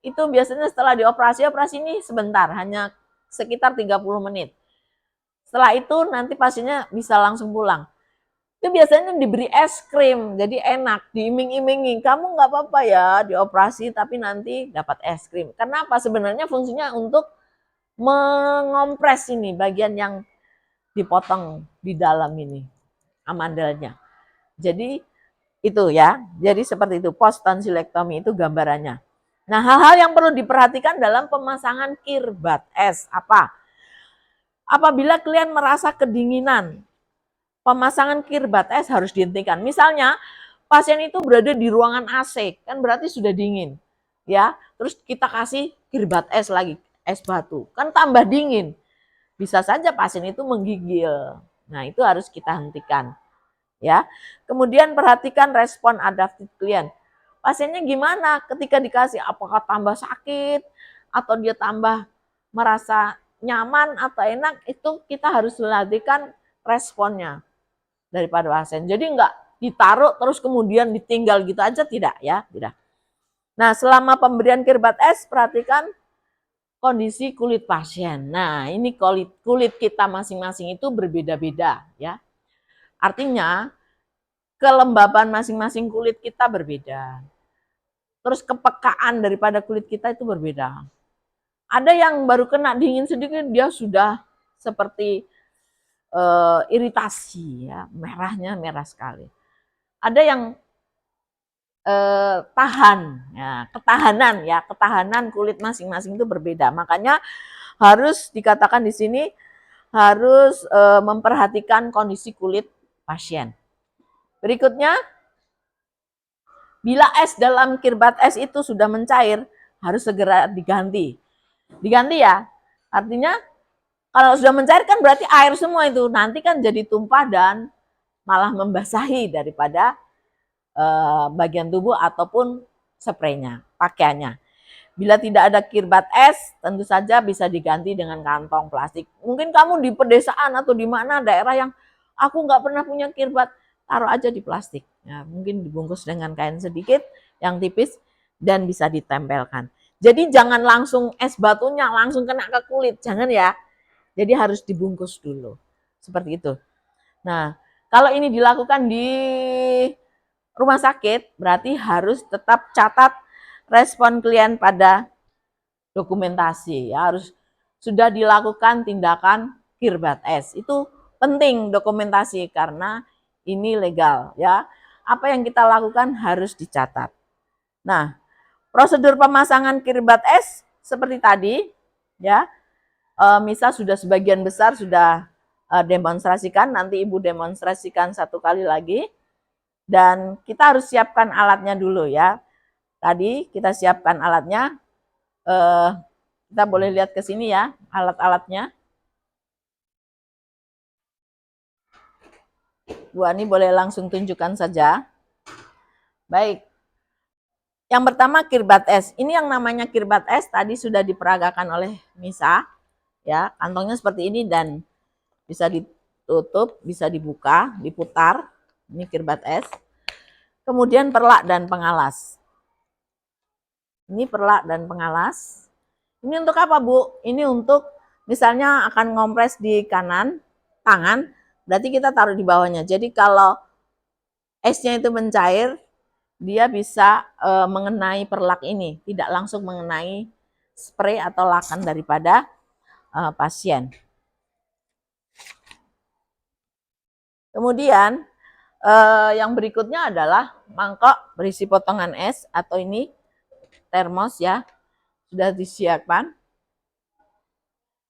Itu biasanya setelah dioperasi, operasi ini sebentar, hanya sekitar 30 menit. Setelah itu nanti pasiennya bisa langsung pulang. Itu biasanya diberi es krim, jadi enak, diiming-imingi. Kamu nggak apa-apa ya dioperasi, tapi nanti dapat es krim. Kenapa? Sebenarnya fungsinya untuk mengompres ini bagian yang dipotong di dalam ini, amandelnya. Jadi itu ya, jadi seperti itu, post tonsilektomi itu gambarannya. Nah, hal-hal yang perlu diperhatikan dalam pemasangan kirbat es apa? Apabila kalian merasa kedinginan, pemasangan kirbat es harus dihentikan. Misalnya pasien itu berada di ruangan AC, kan berarti sudah dingin. Ya, terus kita kasih kirbat es lagi, es batu, kan tambah dingin. Bisa saja pasien itu menggigil. Nah, itu harus kita hentikan. Ya. Kemudian perhatikan respon adaptif klien. Pasiennya gimana ketika dikasih, apakah tambah sakit atau dia tambah merasa nyaman atau enak, itu kita harus perhatikan responnya daripada pasien. Jadi enggak ditaruh terus kemudian ditinggal gitu aja, tidak ya, tidak. Nah, selama pemberian kirbat es perhatikan kondisi kulit pasien. Nah, ini kulit kita masing-masing itu berbeda-beda ya. Artinya kelembaban masing-masing kulit kita berbeda. Terus kepekaan daripada kulit kita itu berbeda. Ada yang baru kena dingin sedikit dia sudah seperti iritasi ya, merahnya merah sekali. Ada yang tahan, ya, ketahanan kulit masing-masing itu berbeda. Makanya harus dikatakan di sini harus memperhatikan kondisi kulit pasien. Berikutnya, bila es dalam kirbat es itu sudah mencair, harus segera diganti. Diganti ya, artinya kalau sudah mencair kan berarti air semua itu. Nanti kan jadi tumpah dan malah membasahi daripada bagian tubuh ataupun spraynya, pakaiannya. Bila tidak ada kirbat es, tentu saja bisa diganti dengan kantong plastik. Mungkin kamu di pedesaan atau di mana daerah yang aku nggak pernah punya kirbat, taruh aja di plastik. Ya, mungkin dibungkus dengan kain sedikit yang tipis dan bisa ditempelkan. Jadi jangan langsung es batunya langsung kena ke kulit, jangan ya. Jadi harus dibungkus dulu. Seperti itu. Nah, kalau ini dilakukan di rumah sakit, berarti harus tetap catat respon klien pada dokumentasi. Ya, harus sudah dilakukan tindakan kirbat es. Itu penting dokumentasi karena ini legal ya. Apa yang kita lakukan harus dicatat. Nah, prosedur pemasangan kirbat es seperti tadi ya. Misal sudah sebagian besar sudah demonstrasikan, nanti Ibu demonstrasikan satu kali lagi. Dan kita harus siapkan alatnya dulu ya. Tadi kita siapkan alatnya. Kita boleh lihat ke sini ya, alat-alatnya. Bu Ani boleh langsung tunjukkan saja. Baik. Yang pertama kirbat es. Ini yang namanya kirbat es tadi sudah diperagakan oleh Nisa. Ya, kantongnya seperti ini dan bisa ditutup, bisa dibuka, diputar. Ini kirbat es. Kemudian perlak dan pengalas. Ini perlak dan pengalas. Ini untuk apa, Bu? Ini untuk misalnya akan ngompres di kanan tangan, berarti kita taruh di bawahnya. Jadi kalau esnya itu mencair, dia bisa mengenai perlak ini, tidak langsung mengenai spray atau lakan daripada pasien. Kemudian yang berikutnya adalah mangkok berisi potongan es atau ini termos ya, sudah disiapkan.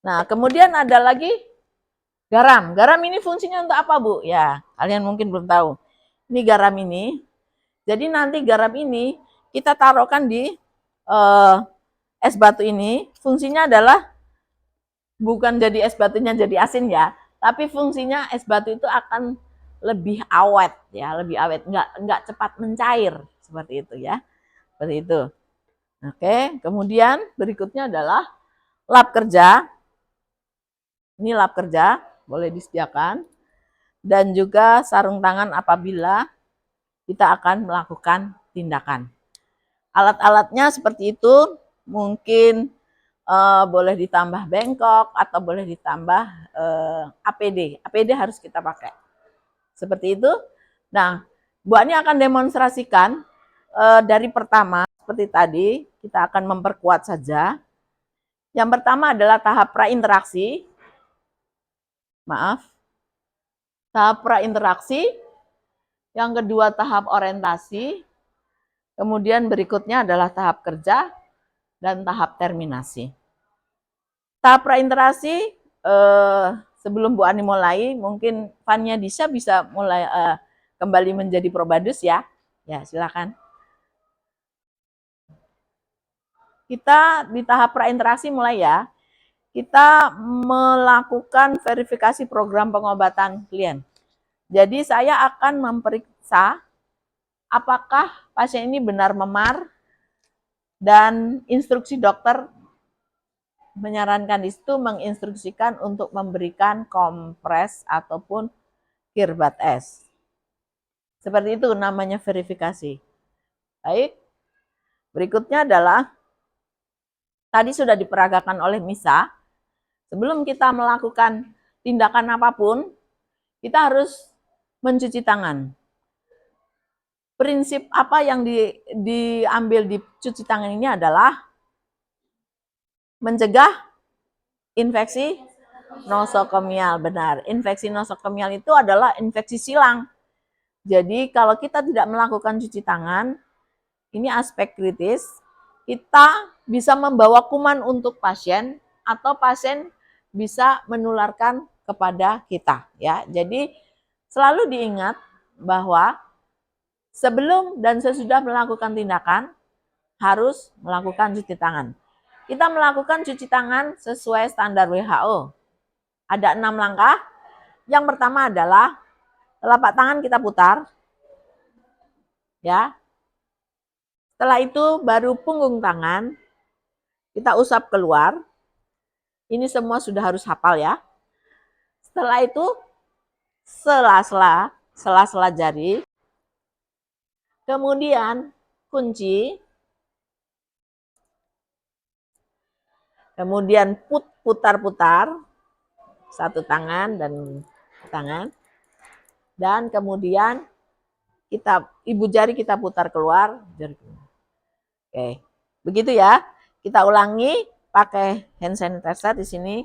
Nah, kemudian ada lagi garam. Garam ini fungsinya untuk apa, Bu? Ya, kalian mungkin belum tahu. Ini garam ini. Jadi nanti garam ini kita taruhkan di es batu ini. Fungsinya adalah bukan jadi es batunya jadi asin ya, tapi fungsinya es batu itu akan lebih awet ya, lebih awet, nggak cepat mencair seperti itu ya, seperti itu. Oke, kemudian berikutnya adalah lap kerja. Ini lap kerja boleh disediakan dan juga sarung tangan apabila kita akan melakukan tindakan. Alat-alatnya seperti itu, mungkin boleh ditambah bengkok atau boleh ditambah APD. APD harus kita pakai. Seperti itu. Nah, Bu Ani akan demonstrasikan dari pertama seperti tadi, kita akan memperkuat saja. Yang pertama adalah tahap prainteraksi. Maaf. Tahap prainteraksi. Yang kedua tahap orientasi. Kemudian berikutnya adalah tahap kerja dan tahap terminasi. Tahap prainteraksi sebelum Bu Ani mulai, mungkin Fania Disha bisa mulai kembali menjadi probadus ya. Ya, silakan. Kita di tahap prainteraksi mulai ya. Kita melakukan verifikasi program pengobatan klien. Jadi saya akan memeriksa apakah pasien ini benar memar dan instruksi dokter menyarankan itu menginstruksikan untuk memberikan kompres ataupun kirbat es. Seperti itu namanya verifikasi. Baik. Berikutnya adalah tadi sudah diperagakan oleh Misa. Sebelum kita melakukan tindakan apapun, kita harus mencuci tangan. Prinsip apa yang diambil di cuci tangan ini adalah mencegah infeksi nosokomial. Benar, infeksi nosokomial itu adalah infeksi silang. Jadi kalau kita tidak melakukan cuci tangan, ini aspek kritis, kita bisa membawa kuman untuk pasien atau pasien bisa menularkan kepada kita ya. Jadi selalu diingat bahwa sebelum dan sesudah melakukan tindakan harus melakukan cuci tangan. Kita melakukan cuci tangan sesuai standar WHO. Ada 6 langkah. Yang pertama adalah telapak tangan kita putar. Ya. Setelah itu baru punggung tangan kita usap keluar. Ini semua sudah harus hafal ya. Setelah itu sela-sela jari. Kemudian kunci. Kemudian putar-putar satu tangan dan tangan. Dan kemudian ibu jari kita putar keluar. Oke. Begitu ya. Kita ulangi pakai hand sanitizer di sini.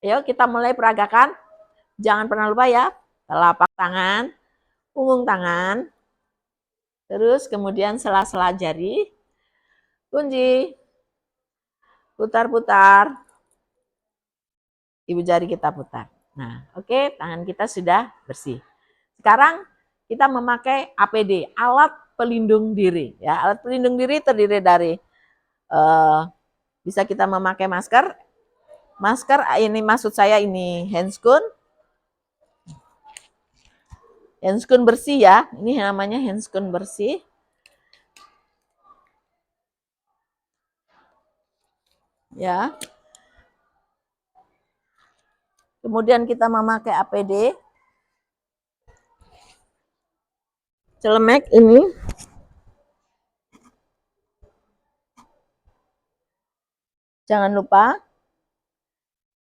Ayo kita mulai peragakan. Jangan pernah lupa ya, telapak tangan, punggung tangan, terus kemudian sela-sela jari, kunci, putar-putar, ibu jari kita putar. Nah, oke, tangan kita sudah bersih. Sekarang kita memakai APD, alat pelindung diri. Ya, alat pelindung diri terdiri dari bisa kita memakai masker. Masker ini maksud saya ini handscoon. Handscoon bersih ya, ini namanya handscoon bersih. Ya. Kemudian kita memakai APD. Celemek ini. Jangan lupa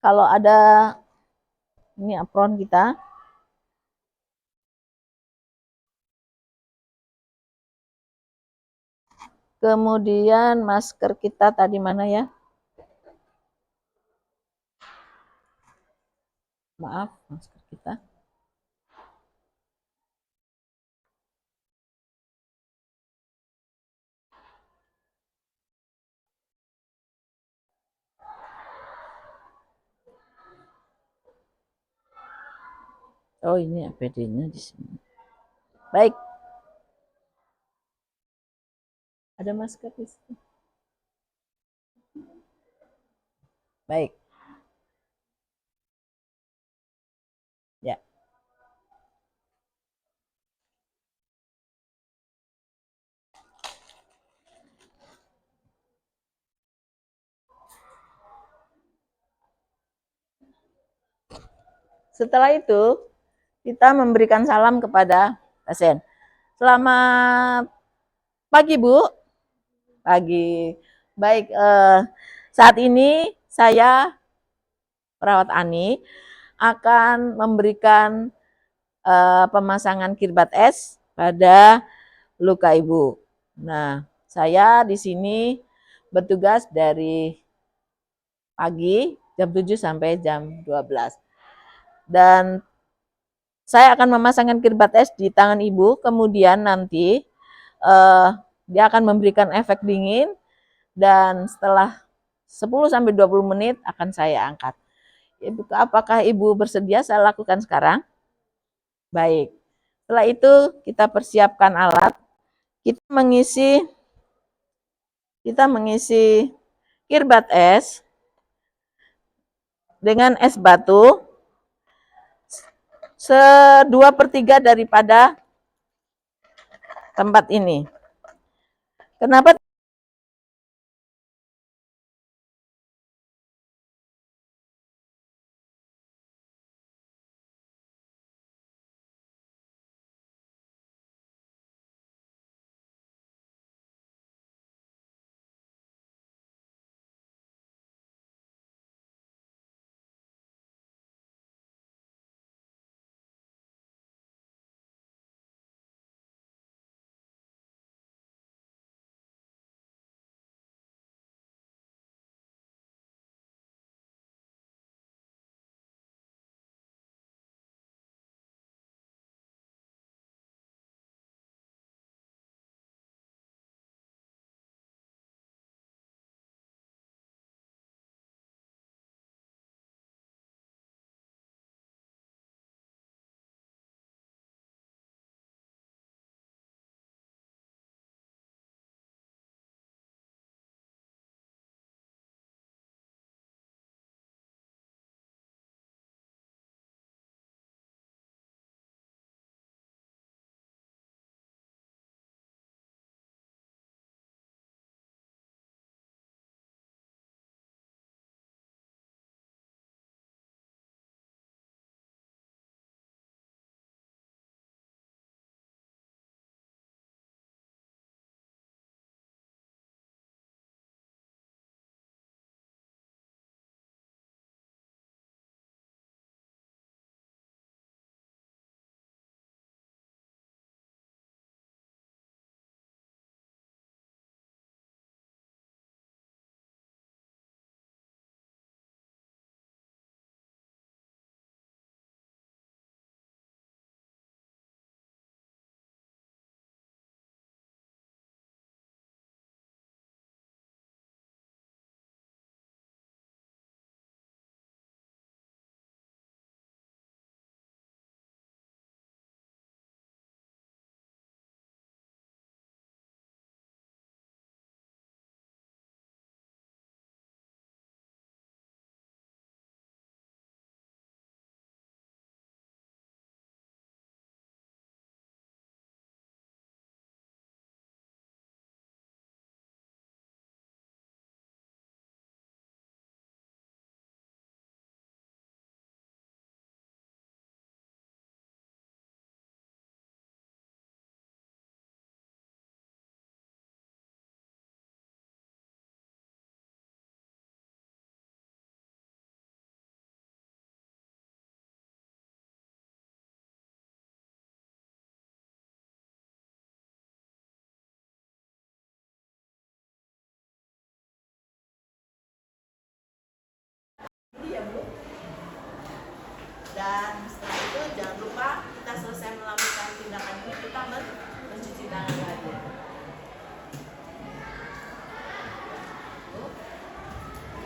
kalau ada Ini apron kita. Kemudian masker kita tadi mana ya? Maaf, masker kita. Oh, ini APD-nya di sini. Baik. Ada masker di sini. Baik. Ya. Setelah itu, kita memberikan salam kepada pasien. Selamat pagi, Bu. Pagi. Baik, saat ini saya, perawat Ani, akan memberikan pemasangan kirbat es pada luka Ibu. Nah, saya di sini bertugas dari pagi jam 7 sampai jam 12. Dan saya akan memasangkan kirbat es di tangan Ibu, kemudian nanti dia akan memberikan efek dingin dan setelah 10 sampai 20 menit akan saya angkat. Ibu, apakah Ibu bersedia saya lakukan sekarang? Baik. Setelah itu kita persiapkan alat. Kita mengisi kirbat es dengan es batu 2/3 daripada tempat ini. Kenapa itu jangan lupa kita selesai melakukan tindakan ini kita mencuci tangan lagi.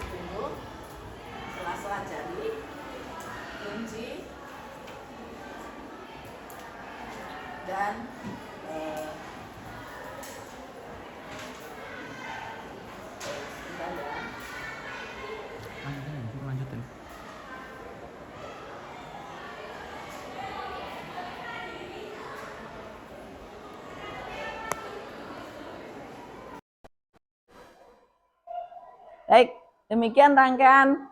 Tunggu, sela-sela jari, kunci, dan lanjutin. Baik, demikian rangkaian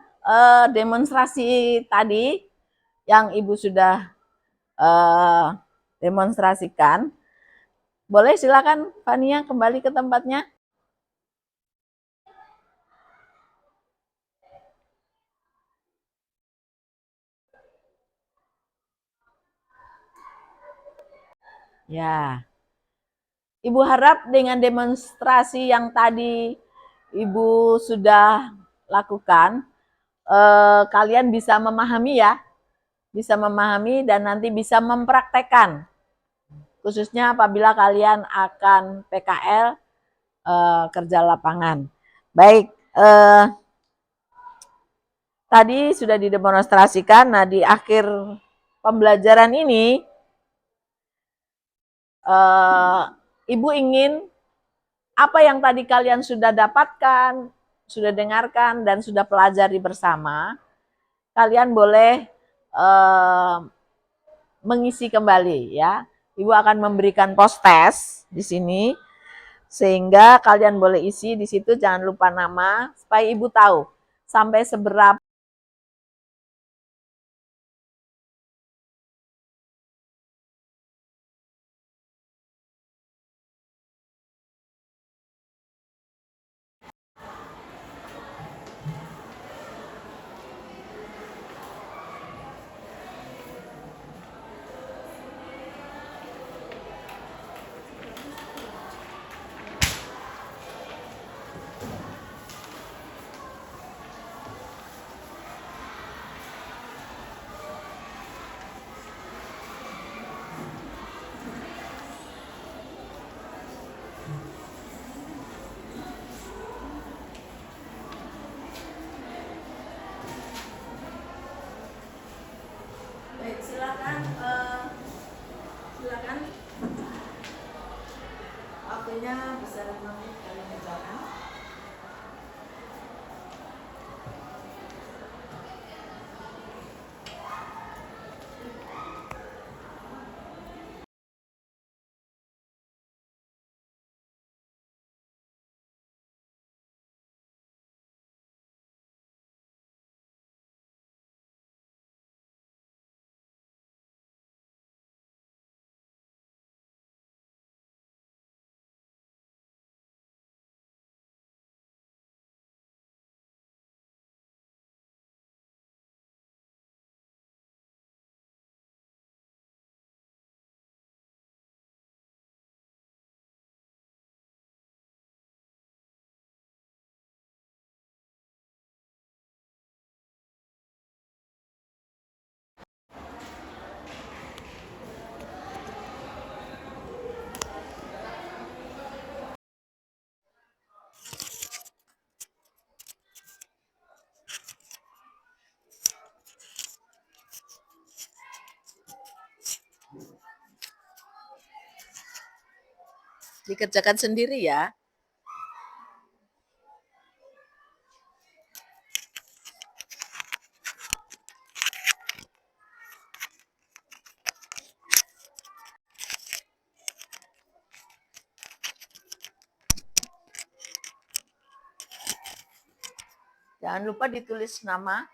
demonstrasi tadi yang Ibu sudah demonstrasikan. Boleh silakan Fania kembali ke tempatnya. Ya, Ibu harap dengan demonstrasi yang tadi Ibu sudah lakukan, kalian bisa memahami ya, bisa memahami dan nanti bisa mempraktekkan, khususnya apabila kalian akan PKL, kerja lapangan. Baik, tadi sudah didemonstrasikan. Nah, di akhir pembelajaran ini, Ibu ingin apa yang tadi kalian sudah dapatkan, sudah dengarkan, dan sudah pelajari bersama, kalian boleh mengisi kembali ya. Ibu akan memberikan post test di sini, sehingga kalian boleh isi di situ. Jangan lupa nama, supaya Ibu tahu sampai seberapa silakan waktunya bisa 5 menit kalian kerjakan. Dikerjakan sendiri ya. Jangan lupa ditulis nama.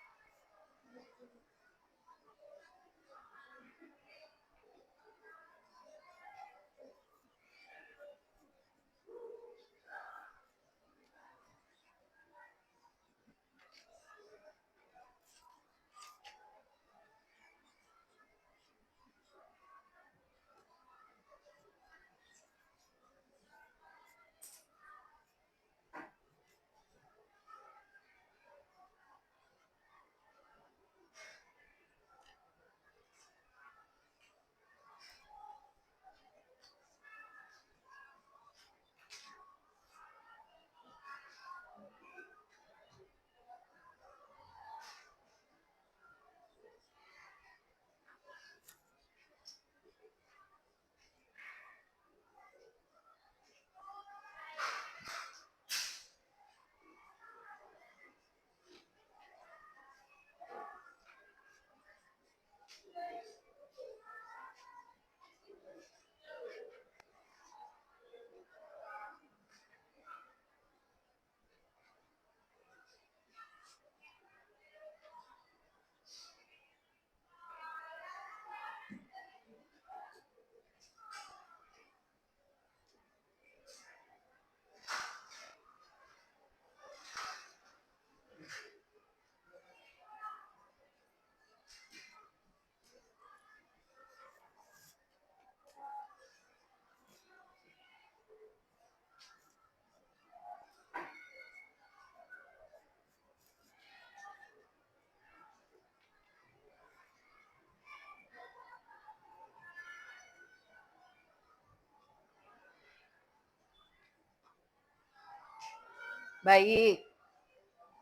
Baik,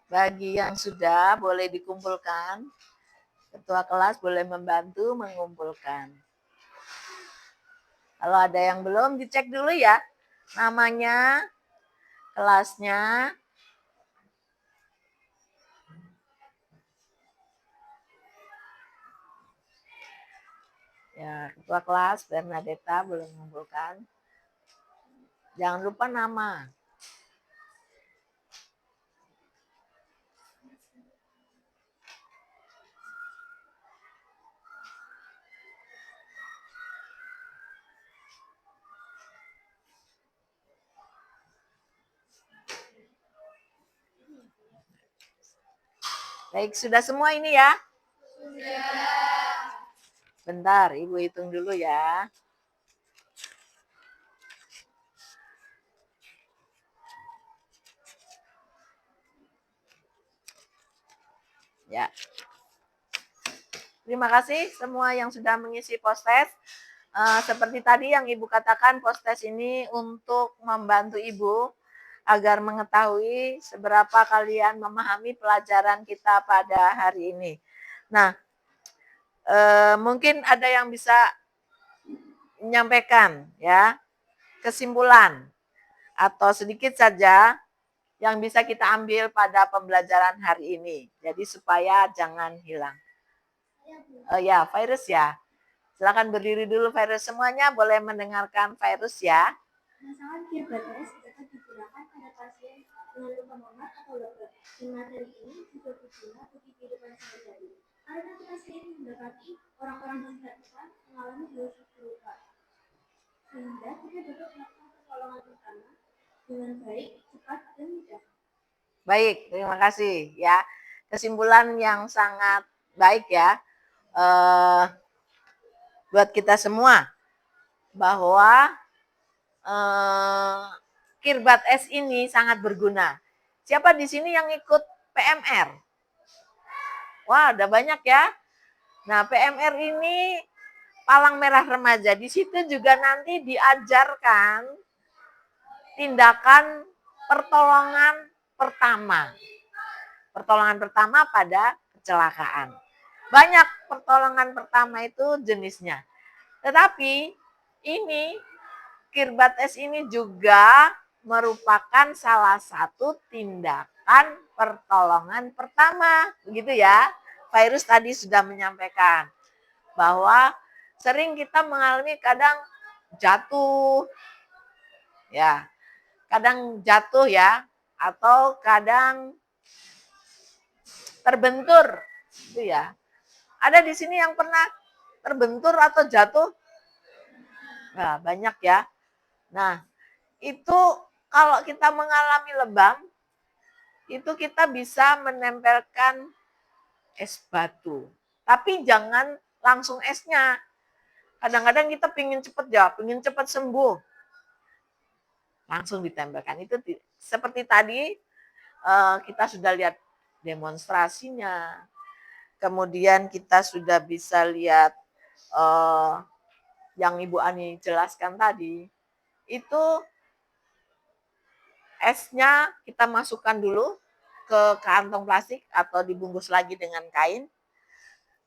bagi yang sudah boleh dikumpulkan. Ketua kelas boleh membantu mengumpulkan. Kalau ada yang belum, dicek dulu ya. Namanya, kelasnya. Ya, ketua kelas Bernadetta boleh mengumpulkan. Jangan lupa nama. Baik, sudah semua ini ya? Bentar, Ibu hitung dulu ya. Ya. Terima kasih semua yang sudah mengisi post-test. Seperti tadi yang Ibu katakan, post-test ini untuk membantu Ibu agar mengetahui seberapa kalian memahami pelajaran kita pada hari ini. Nah, mungkin ada yang bisa menyampaikan ya kesimpulan atau sedikit saja yang bisa kita ambil pada pembelajaran hari ini. Jadi supaya jangan hilang. Ya, virus ya. Silakan berdiri dulu virus semuanya, boleh mendengarkan virus ya. Pemasangan KIRBAT-S dapat digunakan pada pasien dengan luka memar atau luka. Dan materi ini juga berguna bagi kehidupan sehari-hari. Karena kita sering mendapati orang-orang di sekitar kita mengalami gangguan luka. Sehingga kita dapat melakukan pertolongan pertama dengan baik, cepat, dan mudah. Baik, terima kasih ya. Kesimpulan yang sangat baik ya. Buat kita semua bahwa KIRBAT-S ini sangat berguna. Siapa di sini yang ikut PMR? Wah, ada banyak ya. Nah, PMR ini Palang Merah Remaja. Di situ juga nanti diajarkan tindakan pertolongan pertama. Pertolongan pertama pada kecelakaan. Banyak pertolongan pertama itu jenisnya. Tetapi ini KIRBAT-S ini juga merupakan salah satu tindakan pertolongan pertama. Begitu ya. Virus tadi sudah menyampaikan bahwa sering kita mengalami kadang jatuh, ya, kadang jatuh ya, atau kadang terbentur, itu ya. Ada di sini yang pernah terbentur atau jatuh? Nah, banyak ya. Nah, itu kalau kita mengalami lebam, itu kita bisa menempelkan es batu. Tapi jangan langsung esnya. Kadang-kadang kita pingin cepet ya, pingin cepet sembuh. Langsung ditempelkan. Itu seperti tadi kita sudah lihat demonstrasinya. Kemudian kita sudah bisa lihat yang Ibu Ani jelaskan tadi. Itu esnya kita masukkan dulu ke kantong plastik atau dibungkus lagi dengan kain.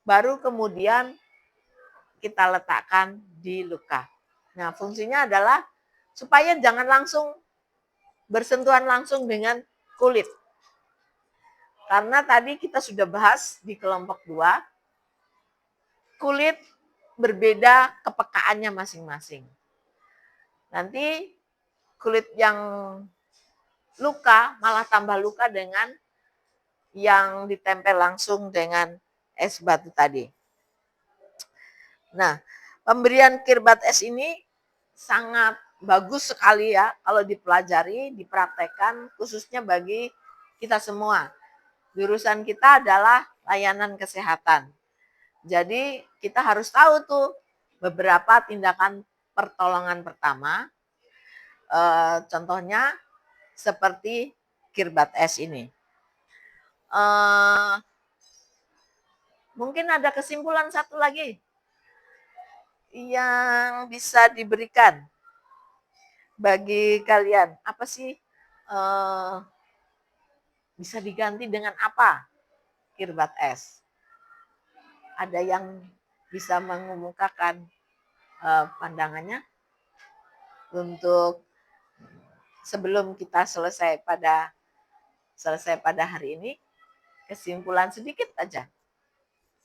Baru kemudian kita letakkan di luka. Nah, fungsinya adalah supaya jangan langsung bersentuhan langsung dengan kulit. Karena tadi kita sudah bahas di kelompok 2, kulit berbeda kepekaannya masing-masing. Nanti kulit yang luka malah tambah luka dengan yang ditempel langsung dengan es batu tadi. Nah, pemberian KIRBAT-S ini sangat bagus sekali ya kalau dipelajari, dipraktekkan khususnya bagi kita semua. Jurusan kita adalah layanan kesehatan. Jadi kita harus tahu tuh beberapa tindakan pertolongan pertama. Contohnya seperti KIRBAT-S ini. Mungkin ada kesimpulan satu lagi yang bisa diberikan bagi kalian. Apa sih Bisa diganti dengan apa kirbat es? Ada yang bisa mengemukakan pandangannya untuk sebelum kita selesai pada hari ini? Kesimpulan sedikit aja.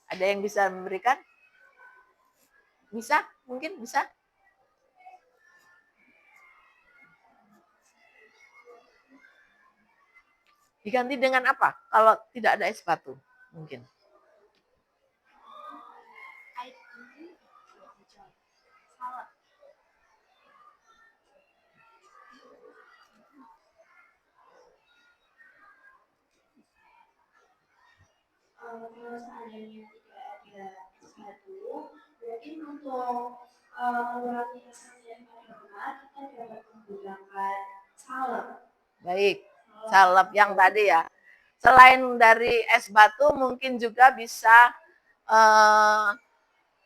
Ada yang bisa memberikan? Bisa? Mungkin bisa? Diganti dengan apa? Kalau tidak ada es batu, mungkin. Kalau seandainya tidak ada es batu, mungkin untuk mengurangi rasanya yang berat, kita dapat menggunakan salep. Baik, salep yang tadi ya. Selain dari es batu, mungkin juga bisa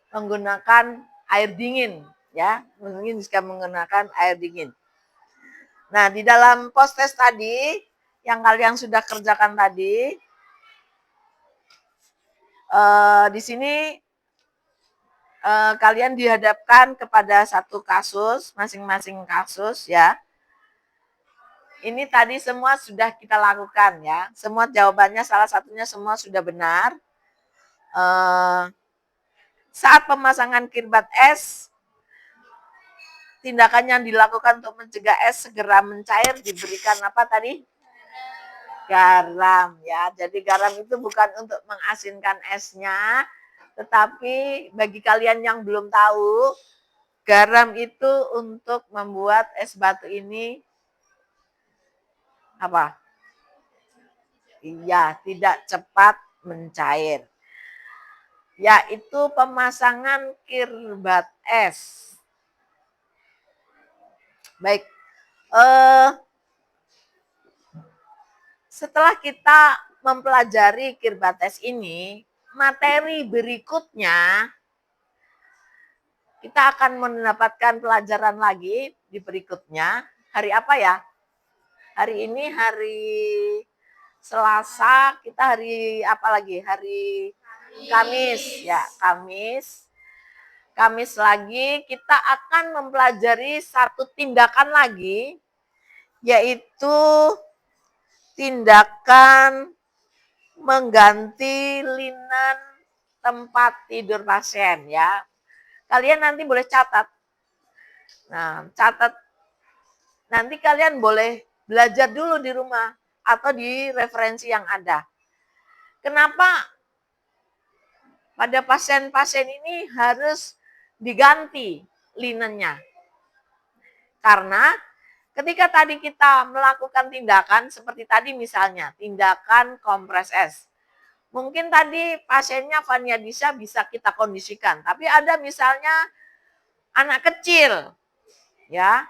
menggunakan air dingin, ya. Mungkin bisa menggunakan air dingin. Nah, di dalam post test tadi yang kalian sudah kerjakan tadi, di sini kalian dihadapkan kepada satu kasus, masing-masing kasus ya. Ini tadi semua sudah kita lakukan ya. Semua jawabannya salah satunya semua sudah benar. Saat pemasangan kirbat es, tindakan yang dilakukan untuk mencegah es segera mencair diberikan apa tadi? Garam ya. Jadi garam itu bukan untuk mengasinkan esnya, tetapi bagi kalian yang belum tahu, garam itu untuk membuat es batu ini apa? Iya, tidak cepat mencair. Yaitu pemasangan kirbat es. Baik. Setelah kita mempelajari kirbat es ini, materi berikutnya kita akan mendapatkan pelajaran lagi di berikutnya. Hari apa ya? Hari ini hari Selasa, kita hari apa lagi? Hari Kamis, ya, Kamis. Kamis lagi kita akan mempelajari satu tindakan lagi, yaitu tindakan mengganti linen tempat tidur pasien ya. Kalian nanti boleh catat. Nah, catat. Nanti kalian boleh belajar dulu di rumah atau di referensi yang ada. Kenapa pada pasien-pasien ini harus diganti linennya? Karena ketika tadi kita melakukan tindakan seperti tadi misalnya tindakan kompres es. Mungkin tadi pasiennya Vania Disa bisa kita kondisikan, tapi ada misalnya anak kecil ya.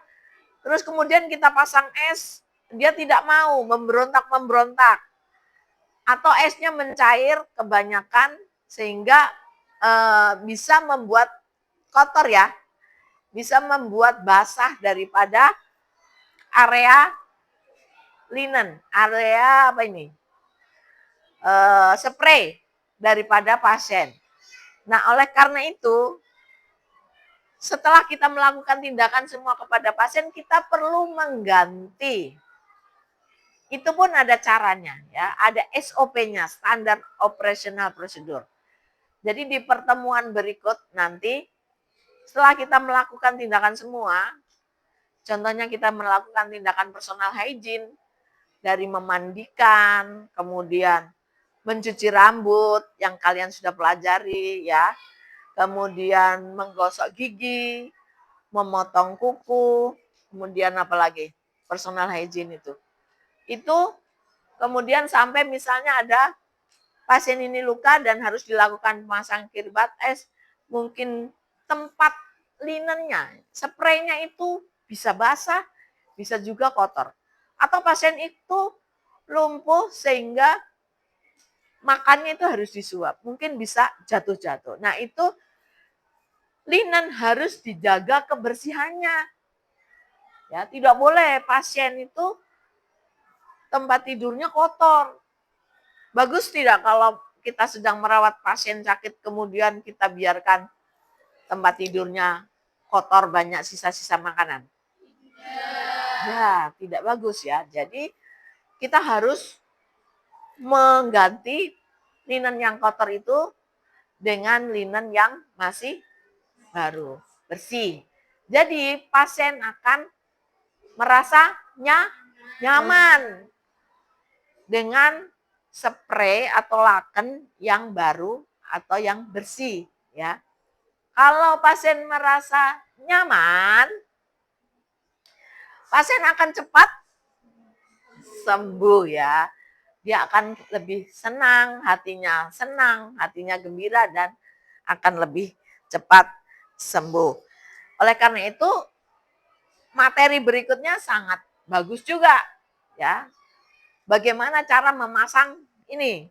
Terus kemudian kita pasang es, dia tidak mau, memberontak-memberontak. Atau esnya mencair kebanyakan sehingga bisa membuat kotor ya. Bisa membuat basah daripada area linen, area apa ini? Spray daripada pasien. Nah, oleh karena itu, setelah kita melakukan tindakan semua kepada pasien, kita perlu mengganti. Itu pun ada caranya ya, ada SOP-nya, Standard Operational Procedure. Jadi di pertemuan berikut nanti, setelah kita melakukan tindakan semua, contohnya kita melakukan tindakan personal hygiene, dari memandikan, kemudian mencuci rambut yang kalian sudah pelajari ya, kemudian menggosok gigi, memotong kuku, kemudian apa lagi? Personal hygiene itu. Itu kemudian sampai misalnya ada pasien ini luka dan harus dilakukan pemasang kirbat es, mungkin tempat linennya, spraynya itu bisa basah, bisa juga kotor. Atau pasien itu lumpuh sehingga makannya itu harus disuap, mungkin bisa jatuh-jatuh. Nah, itu linen harus dijaga kebersihannya. Ya, tidak boleh pasien itu tempat tidurnya kotor. Bagus tidak kalau kita sedang merawat pasien sakit kemudian kita biarkan tempat tidurnya kotor, banyak sisa-sisa makanan? Ya, tidak bagus ya. Jadi kita harus mengganti linen yang kotor itu dengan linen yang masih baru, bersih. Jadi pasien akan merasa nyaman dengan spray atau laken yang baru atau yang bersih ya. Kalau pasien merasa nyaman, pasien akan cepat sembuh ya. Dia akan lebih senang, hatinya gembira dan akan lebih cepat sembuh. Oleh karena itu, materi berikutnya sangat bagus juga ya. Bagaimana cara memasang ini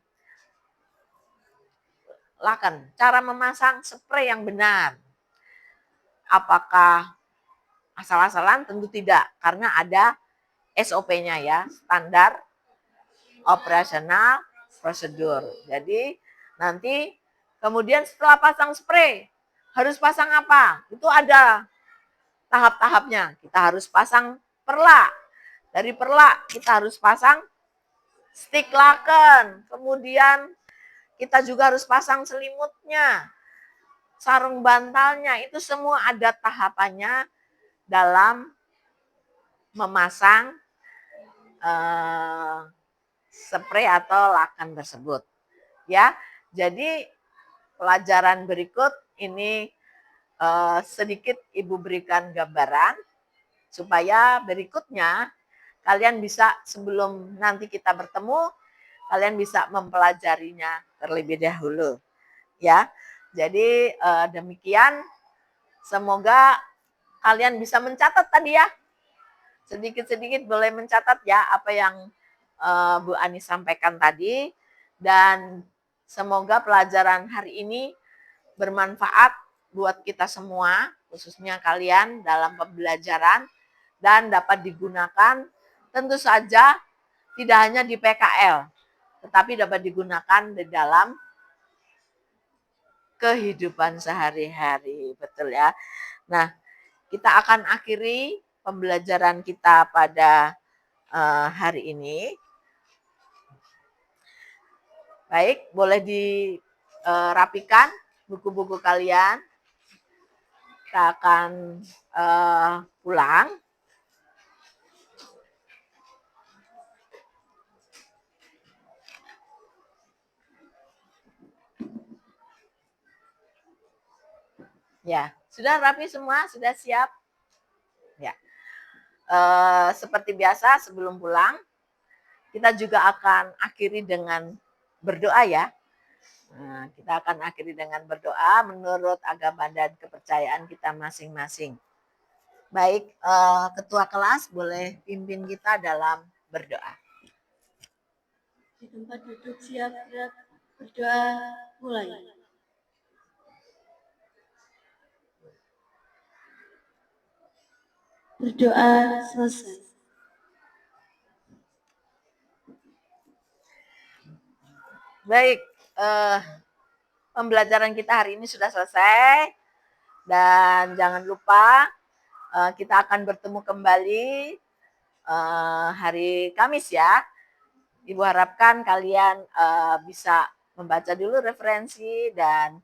laken, cara memasang spray yang benar. Apakah asal-asalan? Tentu tidak, karena ada SOP-nya ya, standar operasional prosedur. Jadi nanti kemudian setelah pasang spray harus pasang apa? Itu ada tahap-tahapnya. Kita harus pasang perlak. Dari perlak kita harus pasang stik laken. Kemudian kita juga harus pasang selimutnya, sarung bantalnya. Itu semua ada tahapannya dalam memasang spray atau laken tersebut. Ya, jadi pelajaran berikut ini sedikit Ibu berikan gambaran supaya berikutnya kalian bisa, sebelum nanti kita bertemu, kalian bisa mempelajarinya terlebih dahulu. Ya, jadi demikian. Semoga kalian bisa mencatat tadi ya. Sedikit-sedikit boleh mencatat ya apa yang Bu Ani sampaikan tadi, dan semoga pelajaran hari ini bermanfaat buat kita semua, khususnya kalian dalam pembelajaran, dan dapat digunakan tentu saja tidak hanya di PKL, tetapi dapat digunakan di dalam kehidupan sehari-hari. Betul ya. Nah, kita akan akhiri pembelajaran kita pada hari ini. Baik, boleh dirapikan buku-buku kalian. Kita akan pulang. Ya, sudah rapi semua? Sudah siap? Ya. Seperti biasa sebelum pulang, kita juga akan akhiri dengan berdoa ya. Nah, kita akan akhiri dengan berdoa menurut agama dan kepercayaan kita masing-masing. Baik, ketua kelas boleh pimpin kita dalam berdoa. Di tempat duduk siap gerak, berdoa mulai. Berdoa selesai. Baik, pembelajaran kita hari ini sudah selesai, dan jangan lupa kita akan bertemu kembali hari Kamis ya. Ibu harapkan kalian bisa membaca dulu referensi dan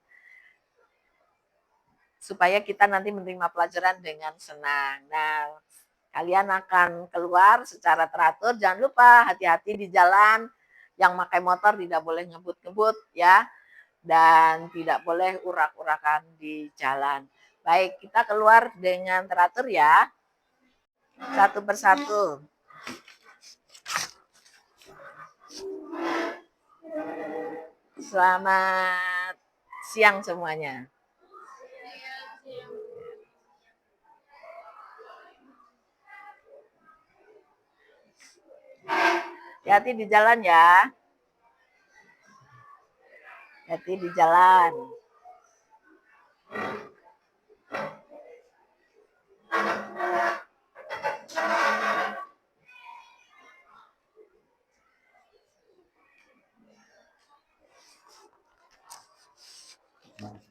supaya kita nanti menerima pelajaran dengan senang. Nah, kalian akan keluar secara teratur. Jangan lupa hati-hati di jalan. Yang pakai motor tidak boleh ngebut-ngebut ya. Dan tidak boleh urak-urakan di jalan. Baik, kita keluar dengan teratur ya. Satu persatu. Selamat siang semuanya. Hati-hati di jalan ya. Hati di jalan. Mas.